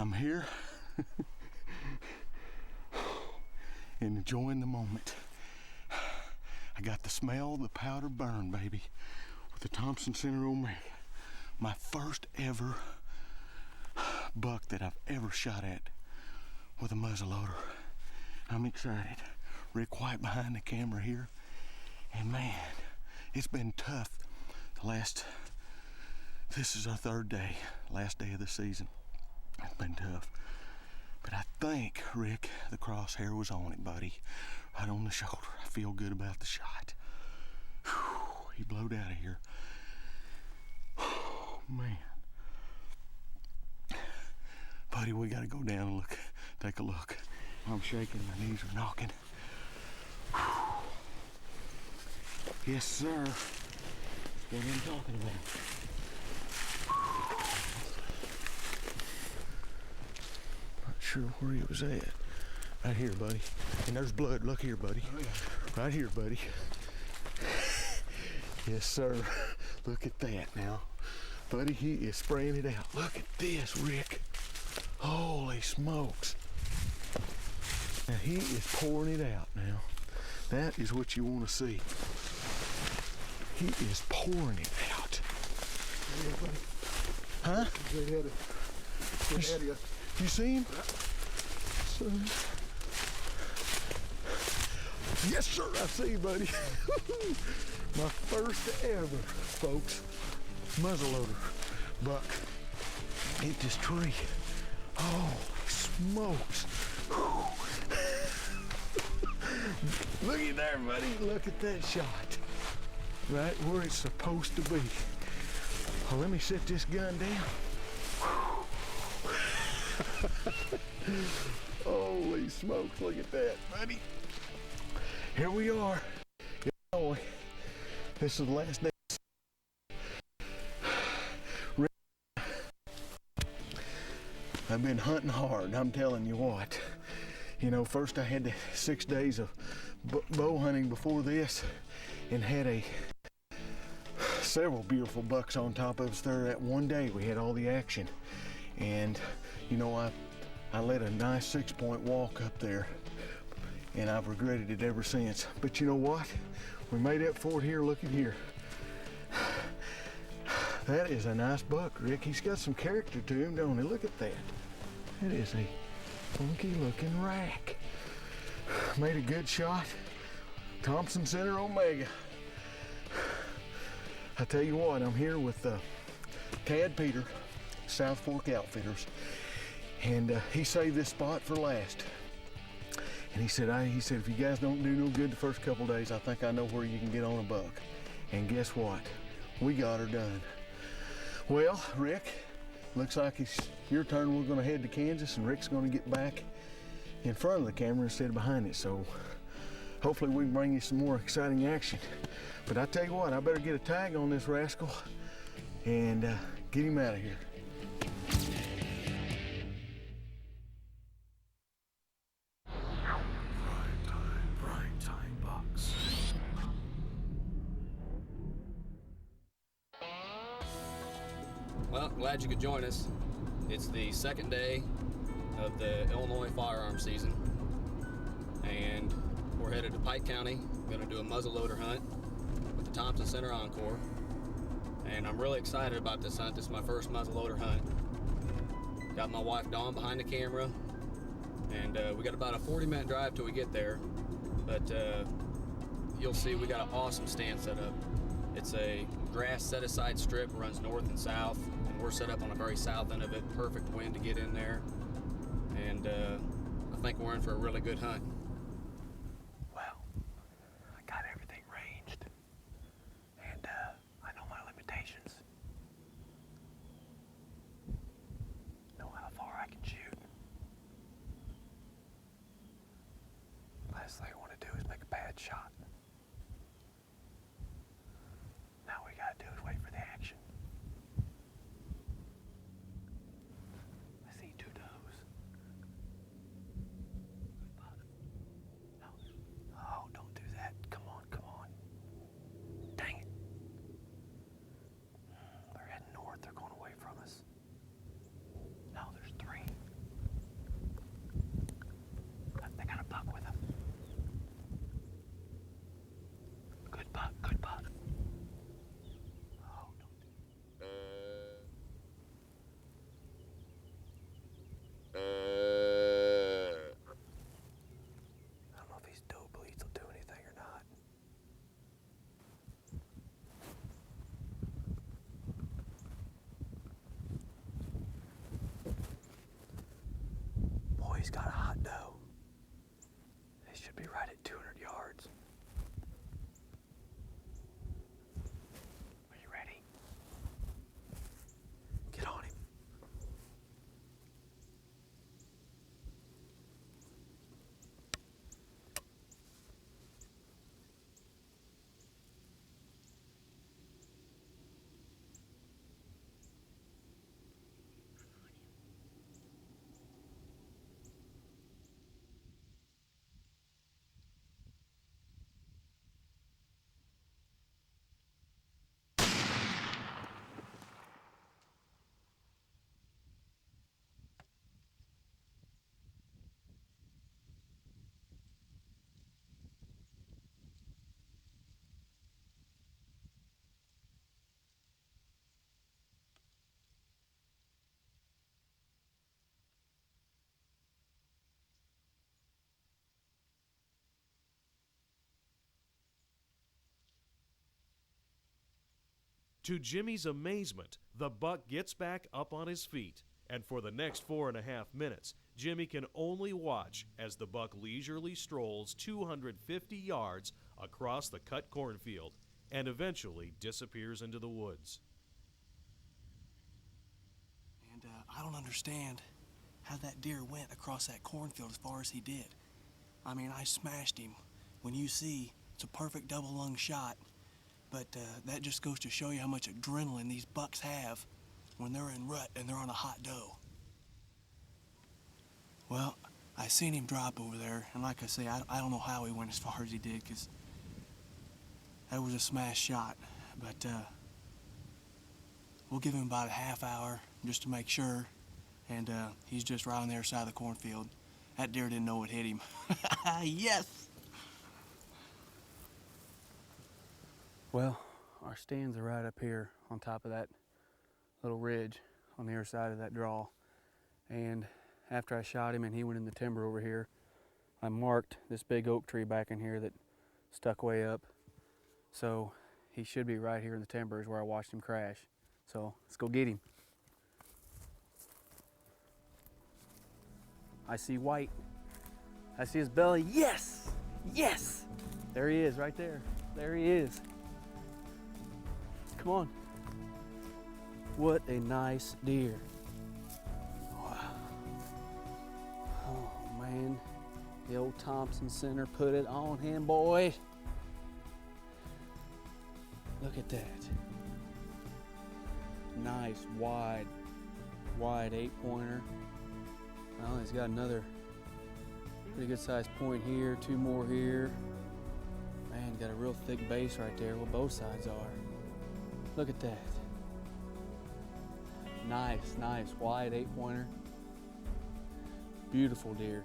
S15: I'm here and enjoying the moment. I got the smell of the powder burn, baby, with the Thompson Center Omega. My first ever buck that I've ever shot at with a muzzleloader. I'm excited. Rick White behind the camera here. And man, it's been tough this is our third day, last day of the season. It's been tough. But I think, Rick, the crosshair was on it, buddy. Right on the shoulder. I feel good about the shot. Whew, he blowed out of here. Oh, man. Buddy, we gotta go down and look. Take a look. I'm shaking, my knees are knocking. Whew. Yes, sir. That's what I'm talking about. Not sure where he was at. Right here, buddy. And there's blood. Look here, buddy. Oh, yeah. Right here, buddy. Yes, sir. Look at that now. Buddy, he is spraying it out. Look at this, Rick. Holy smokes. Now, he is pouring it out now. That is what you want to see. He is pouring it out. Huh? You see him? Yes, sir, I see, buddy. My first ever, folks, muzzleloader buck. Hit this tree. Holy smokes. Look at there, buddy. Look at that shot. Right where it's supposed to be. Well, let me set this gun down. Holy smokes, look at that, buddy. Here we are. Illinois. This is the last day. I've been hunting hard, I'm telling you what. You know, first I had 6 days of bow hunting before this and had several beautiful bucks on top of us there. That one day we had all the action. And, you know, I led a nice 6-point walk up there and I've regretted it ever since. But you know what? We made up for it here. Look at here. That is a nice buck, Rick. He's got some character to him, don't he? Look at that. That is a funky looking rack. Made a good shot. Thompson Center Omega. I tell you what, I'm here with Tad Peter, South Fork Outfitters, and he saved this spot for last. And he said, if you guys don't do no good the first couple days, I think I know where you can get on a buck. And guess what? We got her done. Well, Rick, looks like it's your turn. We're going to head to Kansas, and Rick's going to get back in front of the camera instead of behind it. So hopefully we can bring you some more exciting action. But I tell you what, I better get a tag on this rascal and get him out of here. PrimeTime Bucks.
S5: Well, glad you could join us. It's the second day of the Illinois firearm season, and we're headed to Pike County. We're going to do a muzzleloader hunt with the Thompson Center Encore, and I'm really excited about this hunt. This is my first muzzleloader hunt. Got my wife Dawn behind the camera, and we got about a 40-minute drive till we get there, but you'll see we got an awesome stand set up. It's a grass set-aside strip, runs north and south, and we're set up on the very south end of it. Perfect wind to get in there, and I think we're in for a really good hunt.
S3: Well, I got everything ranged, and I know my limitations. Know how far I can shoot. Last thing I want to do is make a bad shot. Now we gotta do is wait for the action. I see 2 does. No. Oh, don't do that. Come on, come on. Dang it. They're heading north. They're going away from us. No, there's 3.
S4: He's got a hot doe. He should be right at 200 yards. Are you ready? Get on him.
S1: To Jimmy's amazement, the buck gets back up on his feet, and for the next 4.5 minutes, Jimmy can only watch as the buck leisurely strolls 250 yards across the cut cornfield and eventually disappears into the woods.
S4: And I don't understand how that deer went across that cornfield as far as he did. I mean, I smashed him. When you see, it's a perfect double lung shot. But that just goes to show you how much adrenaline these bucks have when they're in rut and they're on a hot doe. Well, I seen him drop over there, and like I say, I don't know how he went as far as he did, because that was a smash shot. But we'll give him about a half hour just to make sure, and he's just right on the other side of the cornfield. That deer didn't know what hit him. Yes! Well, our stands are right up here on top of that little ridge on the other side of that draw. And after I shot him and he went in the timber over here, I marked this big oak tree back in here that stuck way up. So he should be right here in the timbers where I watched him crash. So let's go get him. I see white. I see his belly. Yes! Yes! There he is right there. There he is. Come on. What a nice deer. Wow. Oh man, the old Thompson Center put it on him, boy. Look at that. Nice, wide 8-pointer. Well, he's got another pretty good sized point here, 2 more here. Man, got a real thick base right there where both sides are. Look at that. Nice, wide 8-pointer. Beautiful deer.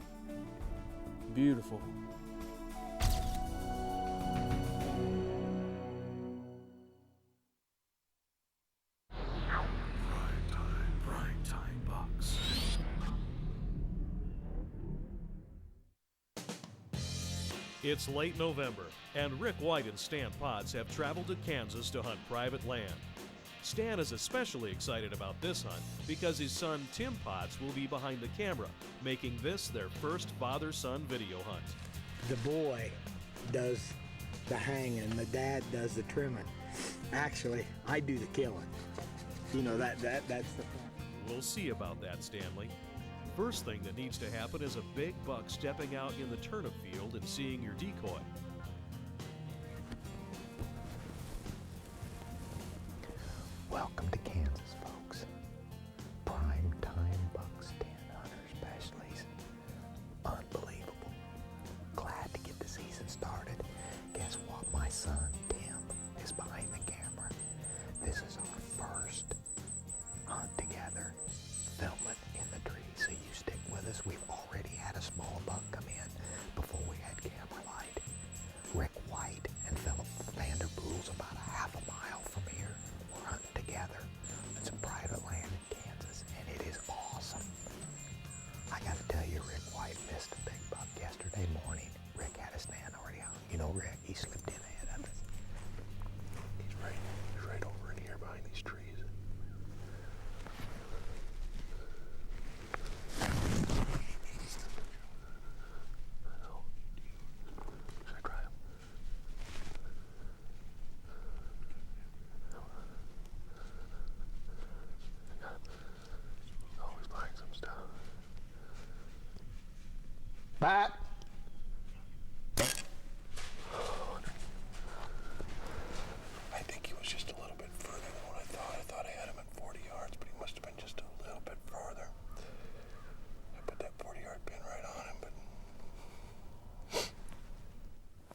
S4: Beautiful.
S1: PrimeTime Bucks. It's late November, and Rick White and Stan Potts have traveled to Kansas to hunt private land. Stan is especially excited about this hunt because his son Tim Potts will be behind the camera, making this their first father-son video hunt.
S17: The boy does the hanging, the dad does the trimming. Actually, I do the killing. You know, that's the fun.
S1: We'll see about that, Stanley. First thing that needs to happen is a big buck stepping out in the turnip field and seeing your decoy.
S3: Welcome to Kansas, folks. PrimeTime buck stand hunter specialties. Unbelievable. Glad to get the season started. Guess what? My son, Tim, is behind the camera. This is our first hunt together, filming in the trees. So you stick with us. We've already had a small buck come in before we had camera light. Rick White and Philip Vanderpool's about a half a mile from here. We're hunting together on some private land in Kansas, and it is awesome. I gotta tell you, Rick White missed a big buck yesterday morning. Rick had a stand already on. You know Rick, he slipped in ahead of us. He's right over in here behind these trees.
S17: Pat.
S15: I think he was just a little bit further than what I thought. I thought I had him at 40 yards, but he must have been just a little bit further. I put that 40-yard pin right on him, but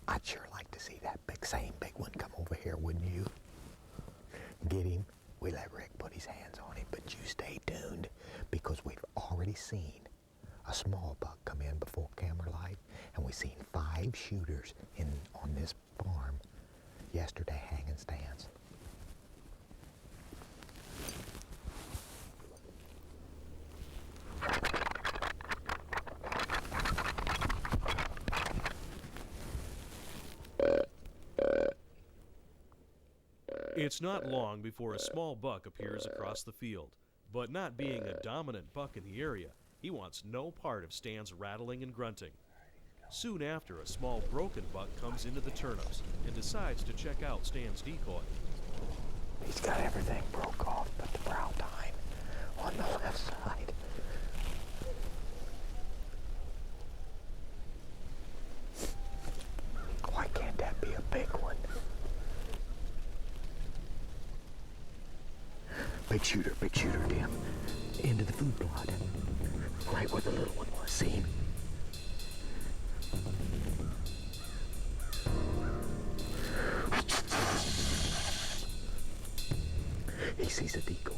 S17: I'd sure like to see that same big one come over here, wouldn't you? Get him. We let Rick put his hands on him, but you stay tuned because we've already seen a small buck come in before camera light, and we've seen 5 shooters on this farm yesterday hanging stands.
S1: It's not long before a small buck appears across the field, but not being a dominant buck in the area, he wants no part of Stan's rattling and grunting. Soon after, a small broken buck comes into the turnips and decides to check out Stan's decoy.
S17: He's got everything broke off but the brow tine on the left side. Why can't that be a big one? Big shooter, Tim. Into the food plot. Right where the little one was. See him? He sees a decoy.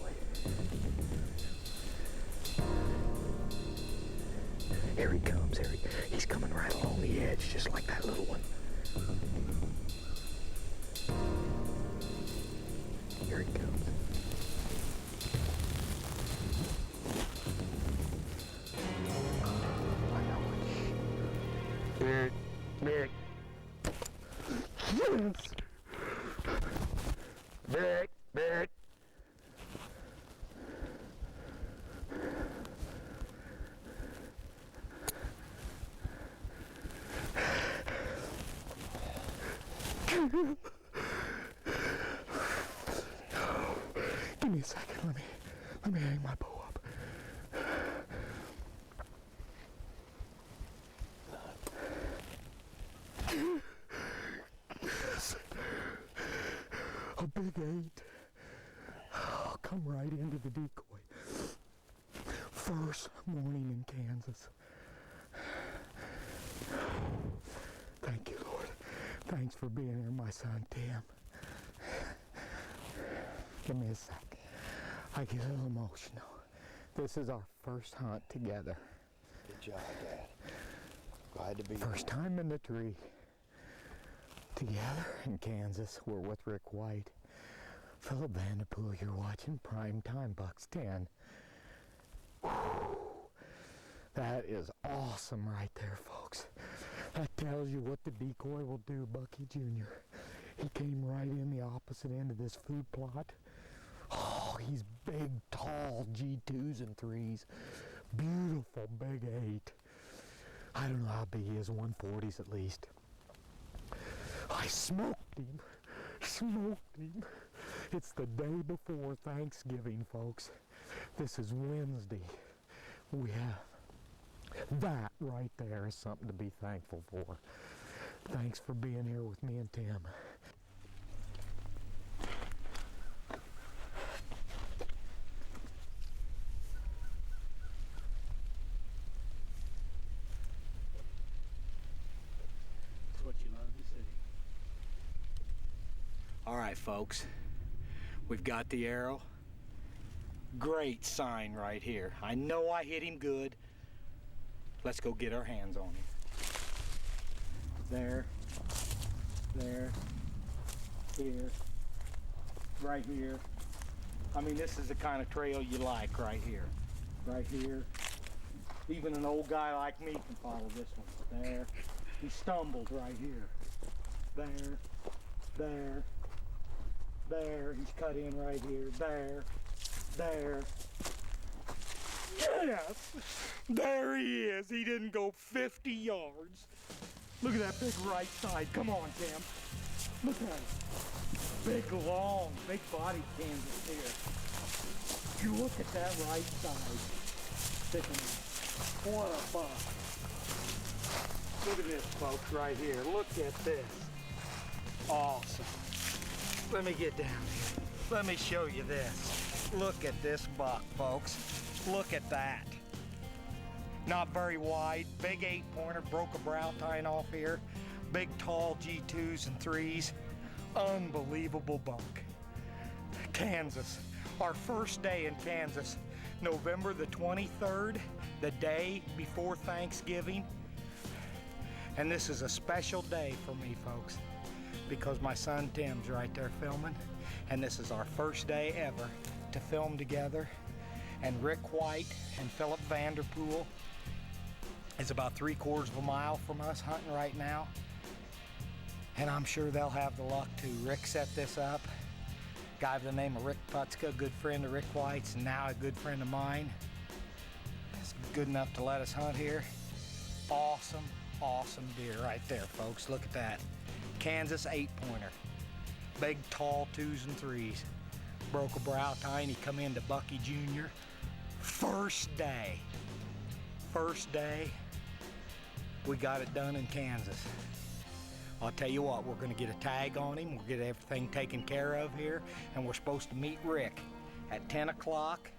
S17: Here he comes. He's coming right along the edge, just like that little one. Here he comes. Big. Yes. Big. Give me a second. Let me hang my bow up. Yes. A big 8. I'll come right into the decoy. First morning in Kansas. Thank you, Lord. Thanks for being here, my son, Tim. Give me a sec. I get a little emotional. This is our first hunt together.
S15: good job, Dad. Glad to be here.
S17: First time in the tree. Together in Kansas, we're with Rick White. Philip Vanderpool, you're watching PrimeTime Bucks 10. Whew. That is awesome right there, folks. That tells you what the decoy will do, Bucky Jr. He came right in the opposite end of this food plot. Oh, he's big, tall G2s and 3s. Beautiful big 8. I don't know how big he is, 140s at least. I smoked him. It's the day before Thanksgiving, folks. This is Wednesday. We have that right there is something to be thankful for. Thanks for being here with me and Tim. That's what you love to see. All right, folks. We've got the arrow. Great sign right here. I know I hit him good. Let's go get our hands on him. There, here, right here. I mean, this is the kind of trail you like right here. Right here. Even an old guy like me can follow this one. There. He stumbled right here. There. He's cut in right here. There. Yes! There he is. He didn't go 50 yards. Look at that big right side. Come on, Tim. Look at it. Big, long, big body Kansas deer. You look at that right side. Thick enough. What a buck.
S8: Look at this, folks, right here. Look at this. Awesome. Let me get down here. Let me show you this. Look at this buck, folks. Look at that. Not very wide, big 8-pointer, broke a brow tine off here. Big, tall G2s and 3s. Unbelievable buck. Kansas. Our first day in Kansas, November the 23rd, the day before Thanksgiving. And this is a special day for me, folks, because my son Tim's right there filming, and this is our first day ever to film together. And Rick White and Philip Vanderpool is about 3/4 of a mile from us hunting right now. And I'm sure they'll have the luck to. Rick set this up. Guy by the name of Rick Putzka, good friend of Rick White's, and now a good friend of mine. He's good enough to let us hunt here. Awesome, awesome deer right there, folks. Look at that. Kansas 8-pointer. Big, tall 2s and 3s. Broke a brow tine. He come into Bucky Jr. First day. First day, we got it done in Kansas. I'll tell you what, we're going to get a tag on him. We'll get everything taken care of here, and we're supposed to meet Rick at 10 o'clock,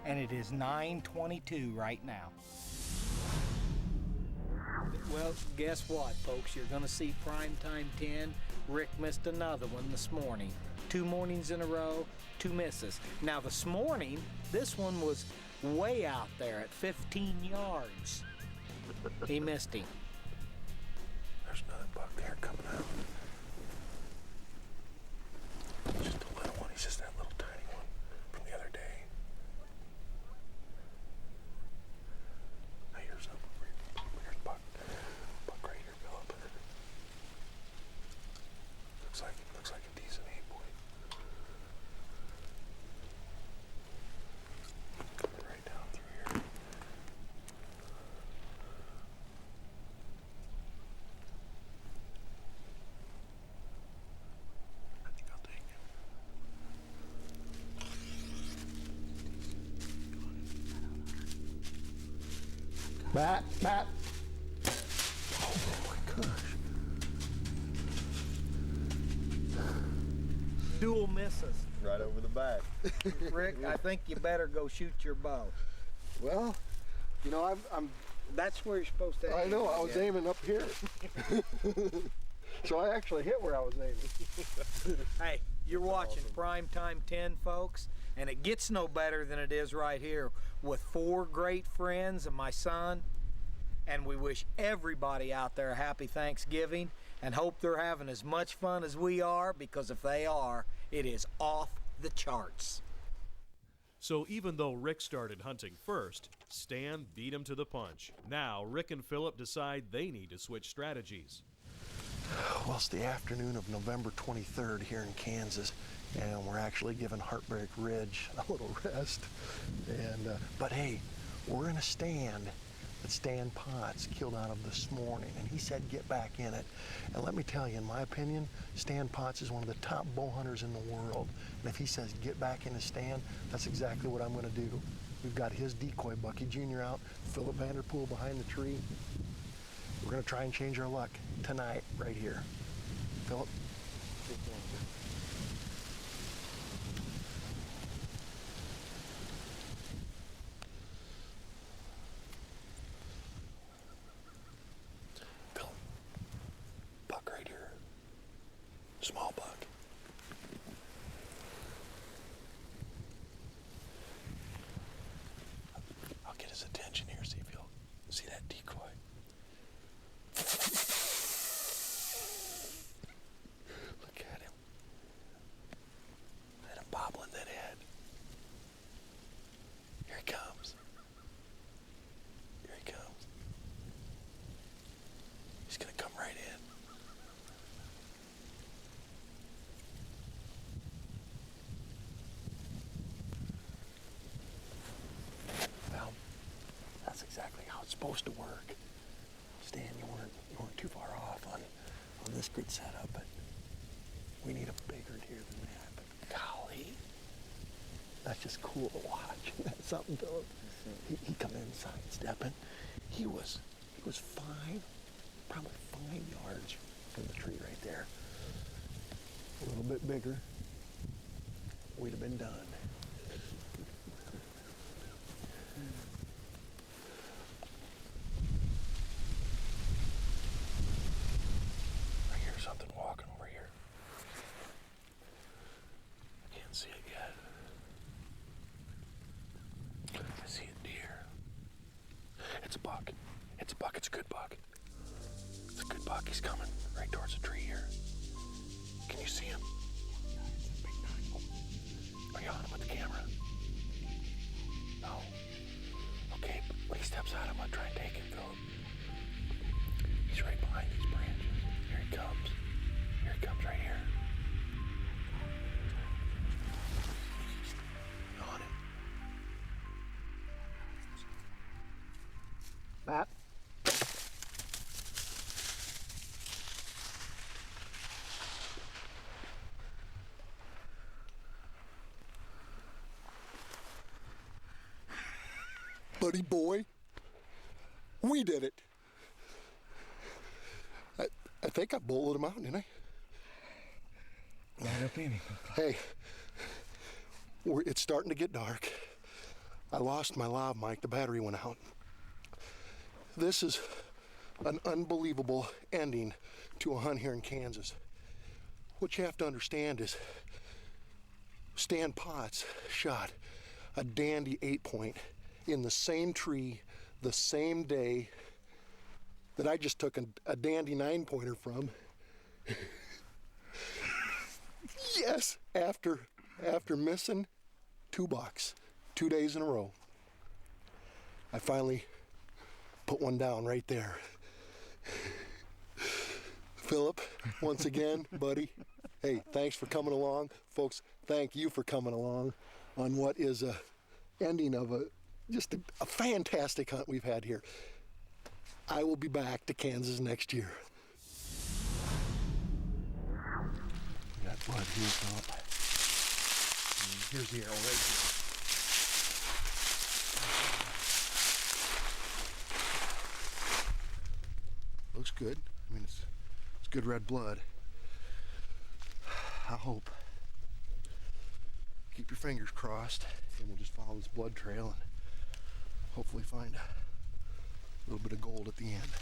S8: and it is 9:22 right now. Well, guess what, folks? You're going to see Primetime 10. Rick missed another one this morning. 2 mornings in a row, 2 misses. Now, this morning, this one was way out there at 15 yards. He missed him.
S15: There's another buck there coming out. Just a little one. He's just that little tiny one from the other day. Now here's a buck. Buck right here, Philip. Looks like a decent 8-point. Coming right down through here. I think I'll take him.
S8: Bat.
S15: Oh my gosh.
S8: Dual misses.
S18: Right over the back.
S8: Rick, I think you better go shoot your bow.
S18: Well, you know, I'm
S8: That's where you're supposed to aim.
S18: I know, I was aiming up here. So I actually hit where I was aiming.
S8: Hey, you're watching Primetime 10, folks, and it gets no better than it is right here with 4 great friends and my son. And we wish everybody out there a happy Thanksgiving and hope they're having as much fun as we are, because if they are, it is off the charts.
S1: So even though Rick started hunting first, Stan beat him to the punch. Now Rick and Philip decide they need to switch strategies.
S15: Well, it's the afternoon of November 23rd here in Kansas, and we're actually giving Heartbreak Ridge a little rest. And but hey, we're in a stand that Stan Potts killed out of this morning, and he said get back in it. And let me tell you, in my opinion, Stan Potts is one of the top bow hunters in the world. And if he says get back in the stand, that's exactly what I'm going to do. We've got his decoy, Bucky Jr. out, Philip Vanderpool behind the tree. We're going to try and change our luck tonight, right here. Philip? Philip, buck right here. Small buck. I'll get his attention here, see if he'll see that decoy. Look at him. Let him bobbling that head. Here he comes. Here he comes. He's gonna come right in. Well, that's exactly how it's supposed to work. Stan, you weren't too far off on this good setup, but we need a bigger deer than that. But golly, that's just cool to watch. That's something, Philip. He come in sidestepping. He was fine probably 5 yards from the tree right there. A little bit bigger, we'd have been done. I hear something walking over here. I can't see it yet. I see a deer. It's a buck. It's a buck. It's a good buck. It's a good buck. He's coming right towards the tree here. Can you see him? Are you on him with the camera? No. Okay, when he steps out, I'm gonna try and take him, Philip. He's right behind these branches. Here he comes. Here he comes right here. You on him?
S18: Matt?
S15: Buddy boy, we did it. I think I bowled him out, didn't I?
S3: Right up in him.
S15: Hey, it's starting to get dark. I lost my lav mic, the battery went out. This is an unbelievable ending to a hunt here in Kansas. What you have to understand is Stan Potts shot a dandy 8-point in the same tree the same day that I just took a dandy 9-pointer from. Yes, after missing 2 bucks 2 days in a row, I finally put one down right there. Philip, once again, buddy, hey, thanks for coming along. Folks, thank you for coming along on what is a ending of just a fantastic hunt we've had here. I will be back to Kansas next year. We got blood here, Philip. And here's the arrow right here. Looks good. I mean, it's good red blood. I hope. Keep your fingers crossed, and we'll just follow this blood trail and hopefully find a little bit of gold at the end.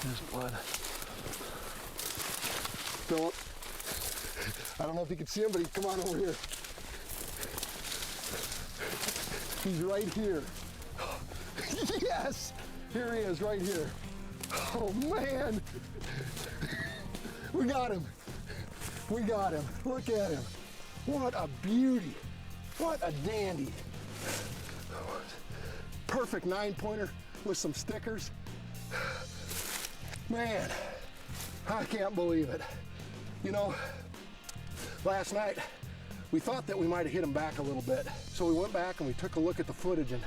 S15: There's blood. Philip, I don't know if you can see him, but come on over here. He's right here. Yes! Here he is, right here. Oh, man! We got him. We got him. Look at him. What a beauty. What a dandy. Perfect 9-pointer with some stickers. Man, I can't believe it. You know, last night we thought that we might have hit him back a little bit. So we went back and we took a look at the footage, and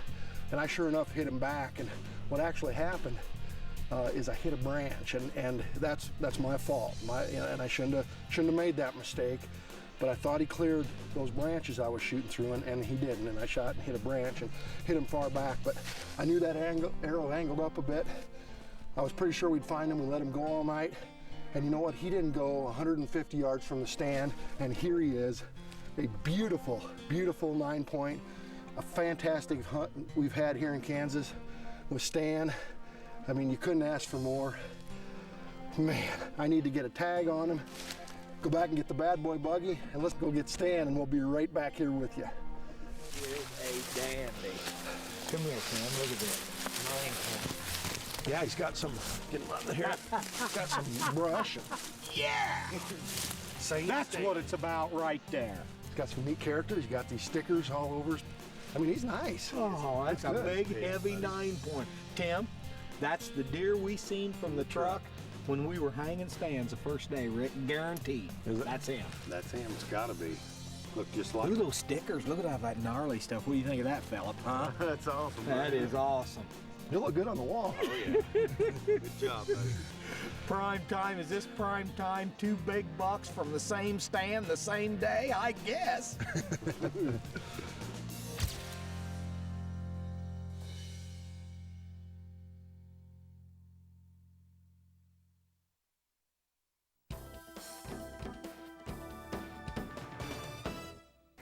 S15: I sure enough hit him back. And what actually happened is I hit a branch, and that's my fault. And I shouldn't have made that mistake. But I thought he cleared those branches I was shooting through, and he didn't. And I shot and hit a branch and hit him far back. But I knew that arrow angled up a bit. I was pretty sure we'd find him. We let him go all night. And you know what? He didn't go 150 yards from the stand. And here he is, a beautiful, beautiful 9-point, a fantastic hunt we've had here in Kansas with Stan. I mean, you couldn't ask for more. Man, I need to get a tag on him, go back and get the bad boy buggy, and let's go get Stan, and we'll be right back here with you.
S3: Here's a dandy. Come here, Sam. Look at that. 9-point.
S15: Yeah, he's got some, getting out of here, got some brush.
S3: Yeah! That's what it's about right there.
S15: He's got some neat character. He's got these stickers all over. I mean, he's nice.
S3: Oh, that's a
S15: good.
S3: big, heavy 9-point. Tim, that's the deer we seen from the truck when we were hanging stands the first day, Rick. Guaranteed. That's him.
S18: That's him. It's got to be. Look just like
S3: Look at those stickers. Look at all that gnarly stuff. What do you think of that, Phillip? Huh?
S18: That's awesome.
S3: That is awesome.
S15: You look good on the wall.
S18: Oh, yeah. Good job, buddy.
S3: Prime time. Is this prime time? 2 big bucks from the same stand the same day? I guess.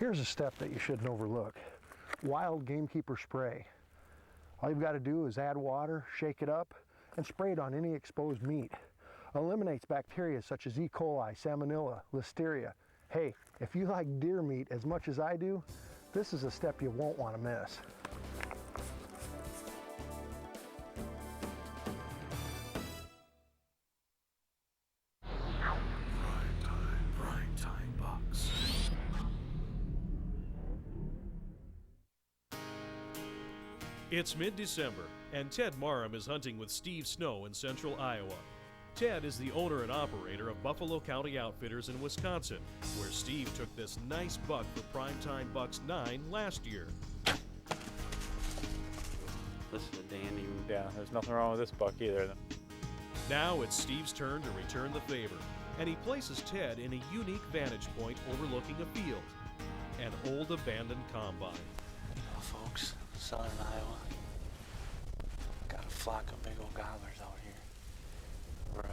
S8: Here's a step that you shouldn't overlook. Wild Gamekeeper spray. All you've got to do is add water, shake it up, and spray it on any exposed meat. Eliminates bacteria such as E. coli, Salmonella, Listeria. Hey, if you like deer meat as much as I do, this is a step you won't want to miss.
S1: PrimeTime Bucks. It's mid-December, and Ted Marham is hunting with Steve Snow in central Iowa. Ted is the owner and operator of Buffalo County Outfitters in Wisconsin, where Steve took this nice buck for Primetime Bucks 9 last year.
S19: This is a dandy. Yeah, there's nothing wrong with this buck either.
S1: Now it's Steve's turn to return the favor, and he places Ted in a unique vantage point overlooking a field, an old abandoned combine.
S4: Well, folks, southern Iowa, got a flock of big old gobblers out here. We're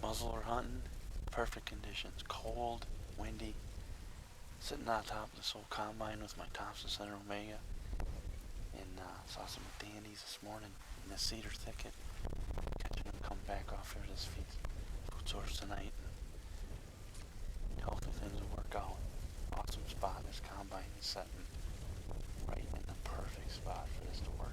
S4: muzzleloader hunting, perfect conditions, cold, windy. Sitting on top of this old combine with my Thompson Center Omega, and saw some dandies this morning in the cedar thicket, catching them come back off here to this food source tonight. And hopefully things will work out. Awesome spot. This combine is setting right in the perfect spot for this to work.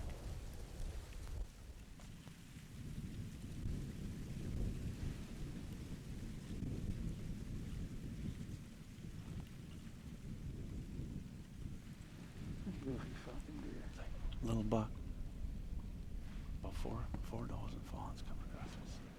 S4: Little buck. About four dozen fawns coming across this feet.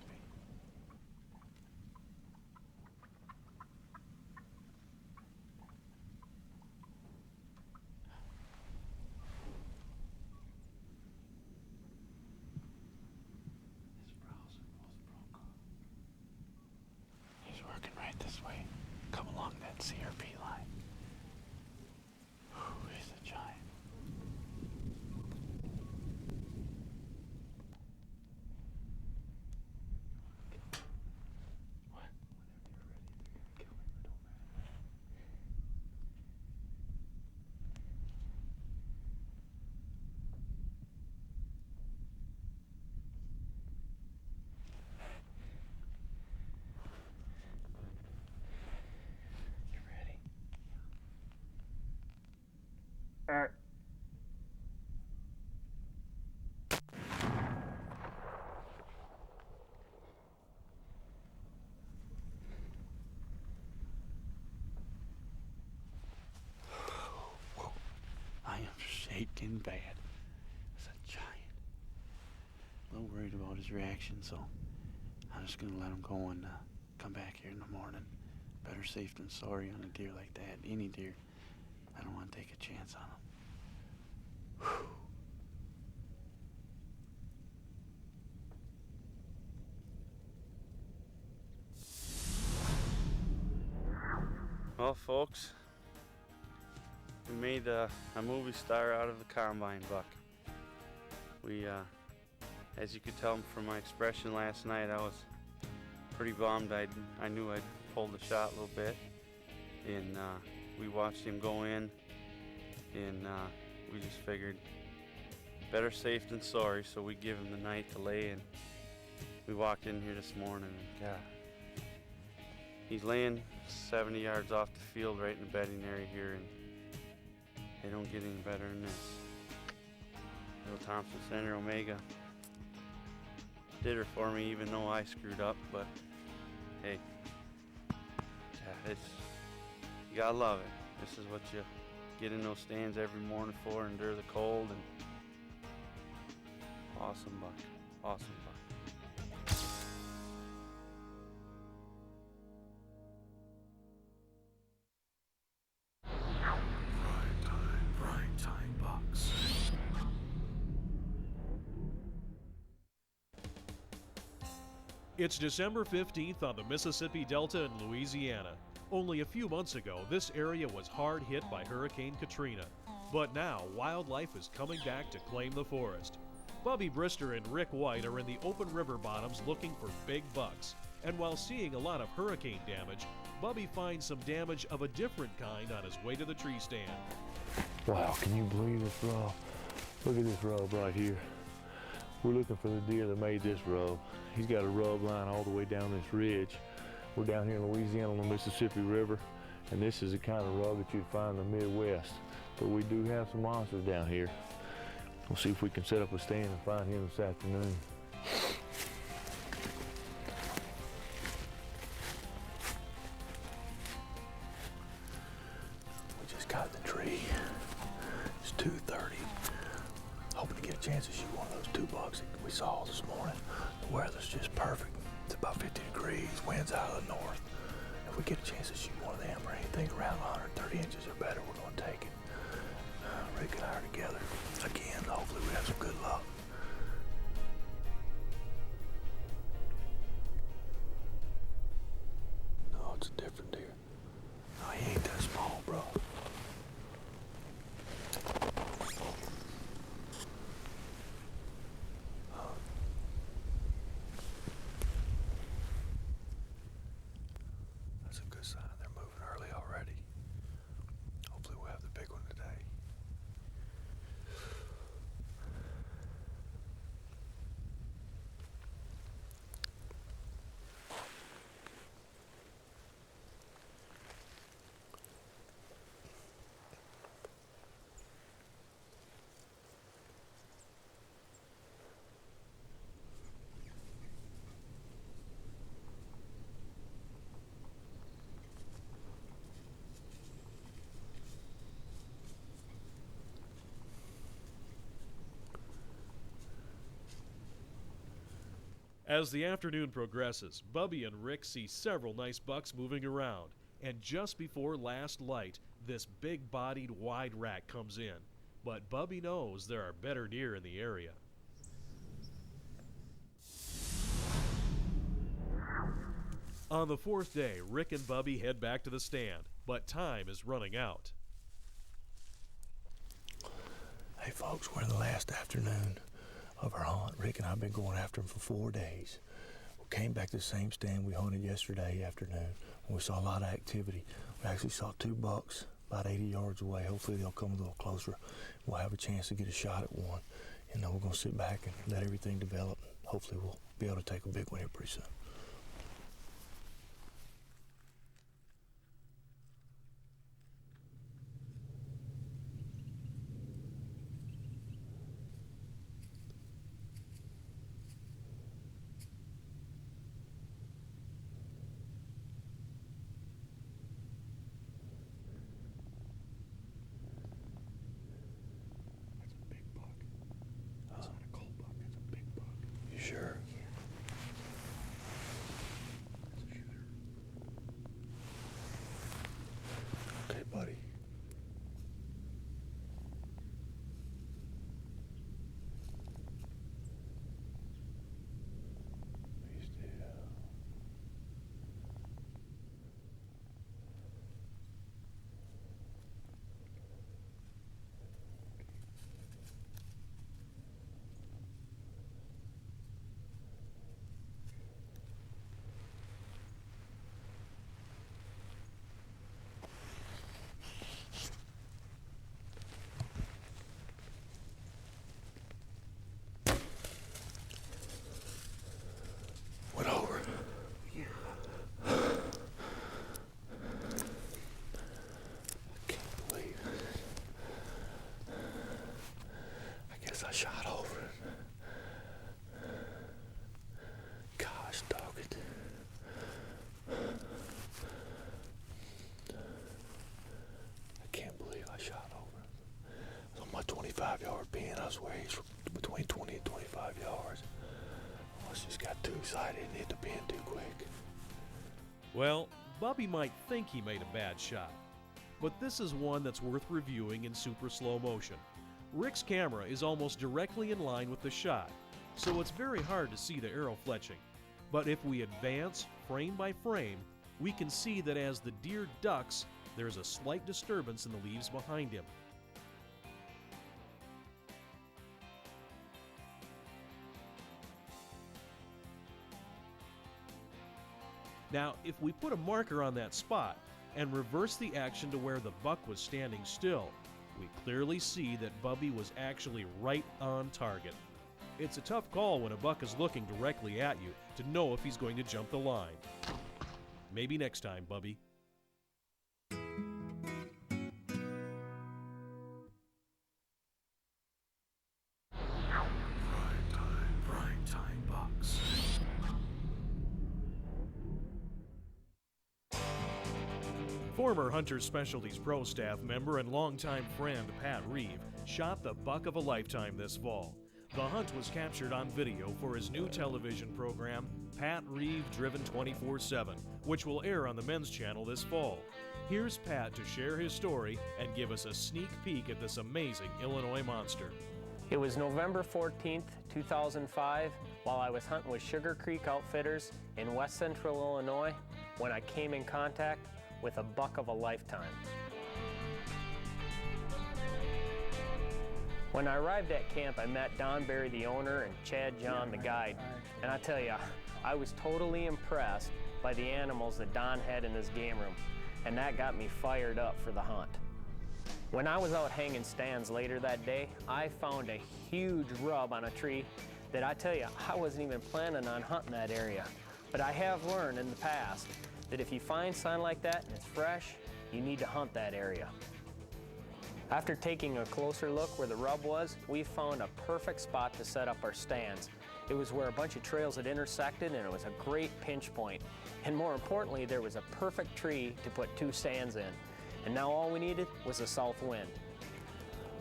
S4: His brows are both broke. He's working right this way. Come along that CRP line. Whew, he's a giant. I am shaking bad. It's a giant. A little worried about his reaction, so I'm just gonna let him go and come back here in the morning. Better safe than sorry on a deer like that. Any deer. I don't want to take a chance on him. Whew.
S19: Well, folks, we made a movie star out of the combine buck. We, as you could tell from my expression last night, I was pretty bummed. I knew I'd pulled the shot a little bit, and we watched him go in, and we just figured better safe than sorry, so we give him the night to lay. And we walked in here this morning, and God, he's laying 70 yards off the field right in the bedding area here, and they don't get any better than this. Little Thompson Center Omega did her for me, even though I screwed up, but hey, you gotta love it. This is what you get in those stands every morning for, endure the cold, and awesome buck, awesome buck.
S1: Primetime Bucks. It's December 15th on the Mississippi Delta in Louisiana. Only a few months ago, this area was hard hit by Hurricane Katrina. But now, wildlife is coming back to claim the forest. Bubby Brister and Rick White are in the open river bottoms looking for big bucks. And while seeing a lot of hurricane damage, Bubby finds some damage of a different kind on his way to the tree stand.
S20: Wow, can you believe this rub? Look at this rub right here. We're looking for the deer that made this rub. He's got a rub line all the way down this ridge. We're down here in Louisiana on the Mississippi River, and this is the kind of rub that you'd find in the Midwest. But we do have some monsters down here. We'll see if we can set up a stand and find him this afternoon.
S15: We just got the tree. It's 2:30. Hoping to get a chance to shoot one of those 2 bucks that we saw this morning. The weather's just perfect. It's about 50 degrees, winds out of the north. If we get a chance to shoot one of them or anything around 130 inches or better, we're going to take it. Rick and I are together again. Hopefully we have some good luck. No, it's a different deer. No, he ain't that small, bro. That's a good sign. They're moving early already. Hopefully we'll have the big one today.
S1: As the afternoon progresses, Bubby and Rick see several nice bucks moving around, and just before last light, this big-bodied wide rack comes in. But Bubby knows there are better deer in the area. On the 4th day, Rick and Bubby head back to the stand, but time is running out.
S15: Hey folks, we're in the last afternoon of our hunt. Rick and I have been going after him for 4 days. We came back to the same stand we hunted yesterday afternoon. We saw a lot of activity. We actually saw 2 bucks about 80 yards away. Hopefully they'll come a little closer. We'll have a chance to get a shot at one. And then we're going to sit back and let everything develop. Hopefully we'll be able to take a big one here pretty soon. You sure? Okay, buddy. Be still. Went over. I can't believe it. I guess I shot over it. Gosh, dog it. I can't believe I shot over it. It was on my 25-yard pin. I swear he's between 20 and 25 yards. I just got too excited and hit the pin too quick.
S1: Well, Bubby might think he made a bad shot, but this is one that's worth reviewing in super slow motion. Rick's camera is almost directly in line with the shot, so it's very hard to see the arrow fletching. But if we advance frame by frame, we can see that as the deer ducks, there's a slight disturbance in the leaves behind him. Now, if we put a marker on that spot and reverse the action to where the buck was standing still, we clearly see that Bubby was actually right on target. It's a tough call when a buck is looking directly at you to know if he's going to jump the line. Maybe next time, Bubby. PrimeTime Bucks. Former Hunter Specialties Pro staff member and longtime friend Pat Reeve shot the buck of a lifetime this fall. The hunt was captured on video for his new television program, Pat Reeve Driven 24/7, which will air on the men's channel this fall. Here's Pat to share his story and give us a sneak peek at this amazing Illinois monster.
S21: It was November 14th, 2005, while I was hunting with Sugar Creek Outfitters in west central Illinois, when I came in contact with a buck of a lifetime. When I arrived at camp, I met Don Berry, the owner, and Chad John, the guide. And I tell you, I was totally impressed by the animals that Don had in his game room, and that got me fired up for the hunt. When I was out hanging stands later that day, I found a huge rub on a tree that I tell you, I wasn't even planning on hunting that area. But I have learned in the past that if you find sign like that and it's fresh, you need to hunt that area. After taking a closer look where the rub was, we found a perfect spot to set up our stands. It was where a bunch of trails had intersected, and it was a great pinch point. And more importantly, there was a perfect tree to put 2 stands in. And now all we needed was a south wind.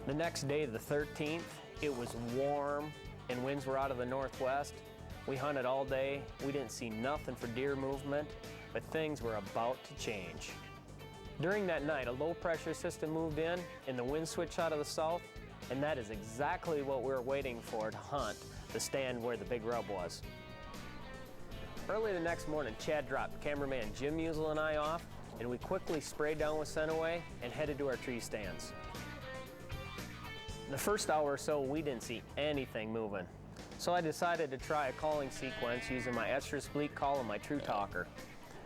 S21: The next day, the 13th, it was warm and winds were out of the northwest. We hunted all day. We didn't see nothing for deer movement, but things were about to change. During that night, a low pressure system moved in and the wind switched out of the south, and that is exactly what we were waiting for to hunt the stand where the big rub was. Early the next morning, Chad dropped cameraman Jim Musel and I off, and we quickly sprayed down with Scentaway and headed to our tree stands. The first hour or so, we didn't see anything moving. So I decided to try a calling sequence using my estrus bleak call and my True Talker.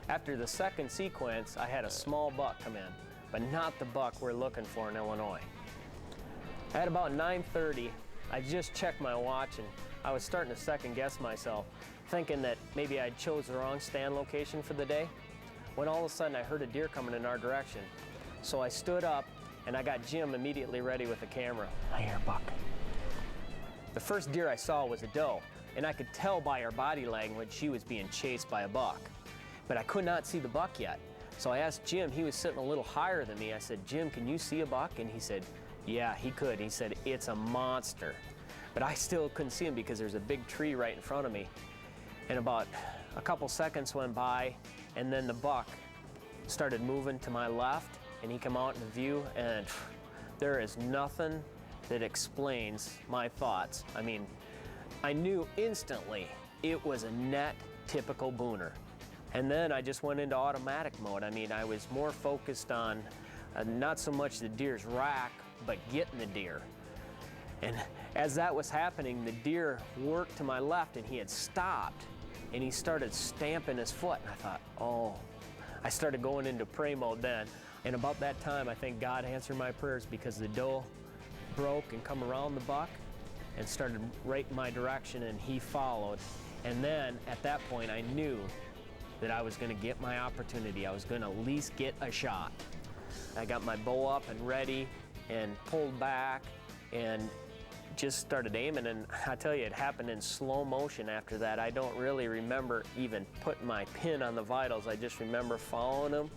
S21: After the second sequence, I had a small buck come in, but not the buck we're looking for in Illinois. At about 9:30, I just checked my watch and I was starting to second guess myself, thinking that maybe I'd chose the wrong stand location for the day, when all of a sudden I heard a deer coming in our direction. So I stood up and I got Jim immediately ready with the camera. I hear a buck. The first deer I saw was a doe, and I could tell by her body language she was being chased by a buck. But I could not see the buck yet. So I asked Jim, he was sitting a little higher than me. I said, Jim, can you see a buck? And he said, yeah, he could. He said, it's a monster. But I still couldn't see him because there's a big tree right in front of me. And about a couple seconds went by, and then the buck started moving to my left, and he came out into view, and there is nothing that explains my thoughts. I mean, I knew instantly it was a net typical booner. And then I just went into automatic mode. I mean, I was more focused on not so much the deer's rack, but getting the deer. And as that was happening, the deer worked to my left and he had stopped and he started stamping his foot. And I thought, oh, I started going into prey mode then. And about that time, I think God answered my prayers because the doe broke and come around the buck and started right in my direction, and he followed. And then at that point, I knew that I was going to get my opportunity. I was going to at least get a shot. I got my bow up and ready and pulled back and just started aiming, and I tell you, it happened in slow motion after that. I don't really remember even putting my pin on the vitals. I just remember following him,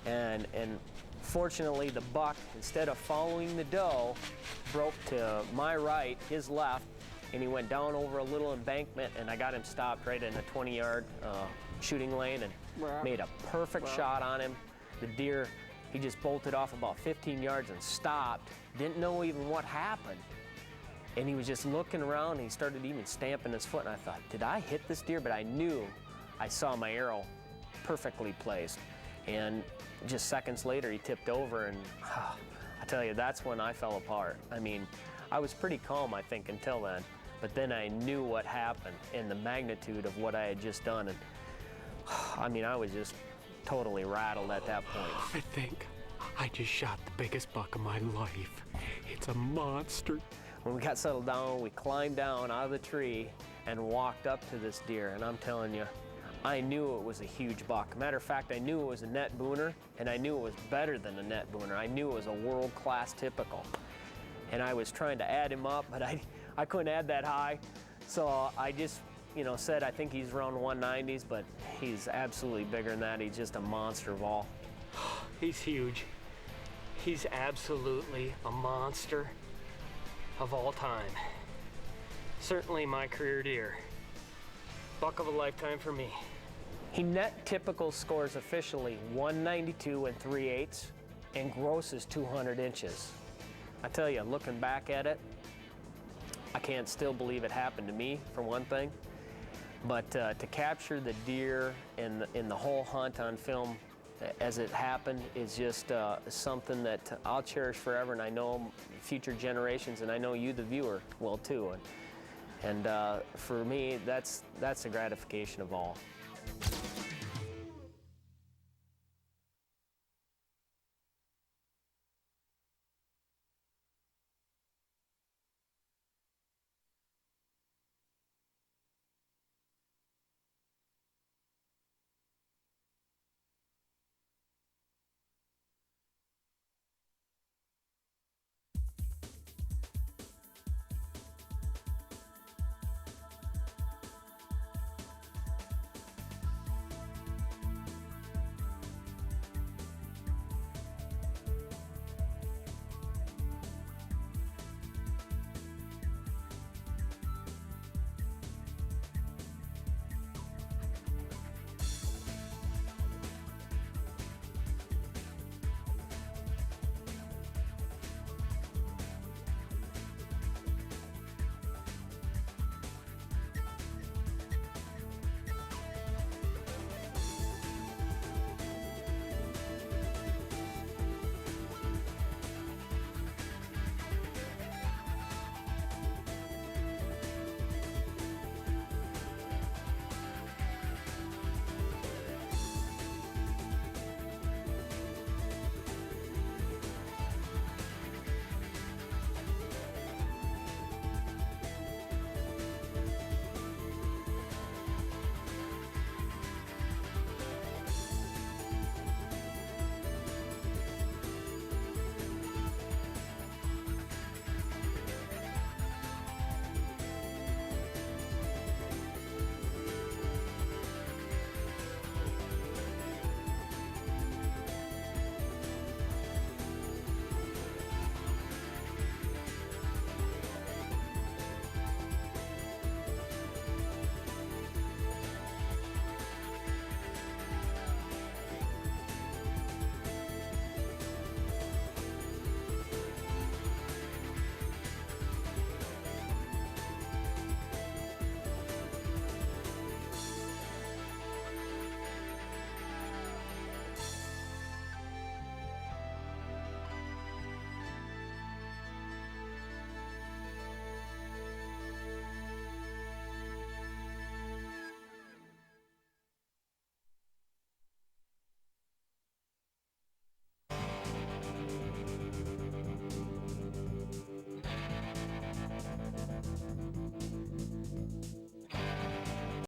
S21: and fortunately the buck, instead of following the doe, broke to my right, his left, and he went down over a little embankment, and I got him stopped right in a 20-yard shooting lane and made a perfect shot on him. The deer, he just bolted off about 15 yards and stopped, didn't know even what happened. And he was just looking around, and he started even stamping his foot, and I thought, did I hit this deer? But I knew I saw my arrow perfectly placed. And just seconds later, he tipped over, and I tell you, that's when I fell apart. I mean, I was pretty calm, I think, until then. But then I knew what happened and the magnitude of what I had just done. And I mean, I was just totally rattled at that point.
S2: I think I just shot the biggest buck of my life. It's a monster.
S21: When we got settled down, we climbed down out of the tree and walked up to this deer, and I'm telling you, I knew it was a huge buck. Matter of fact, I knew it was a net booner, and I knew it was better than a net booner. I knew it was a world-class typical. And I was trying to add him up, but I couldn't add that high. So I just, you know, said I think he's around 190s, but he's absolutely bigger than that. He's just a monster of all.
S2: He's huge. He's absolutely a monster of all time. Certainly my career deer. Buck of a lifetime for me.
S21: He net typical scores officially 192 3/8 and grosses 200 inches. I tell you, looking back at it, I can't still believe it happened to me, for one thing. But to capture the deer in the whole hunt on film as it happened is just something that I'll cherish forever, and I know future generations, and I know you, the viewer, will too. And for me, that's the gratification of all.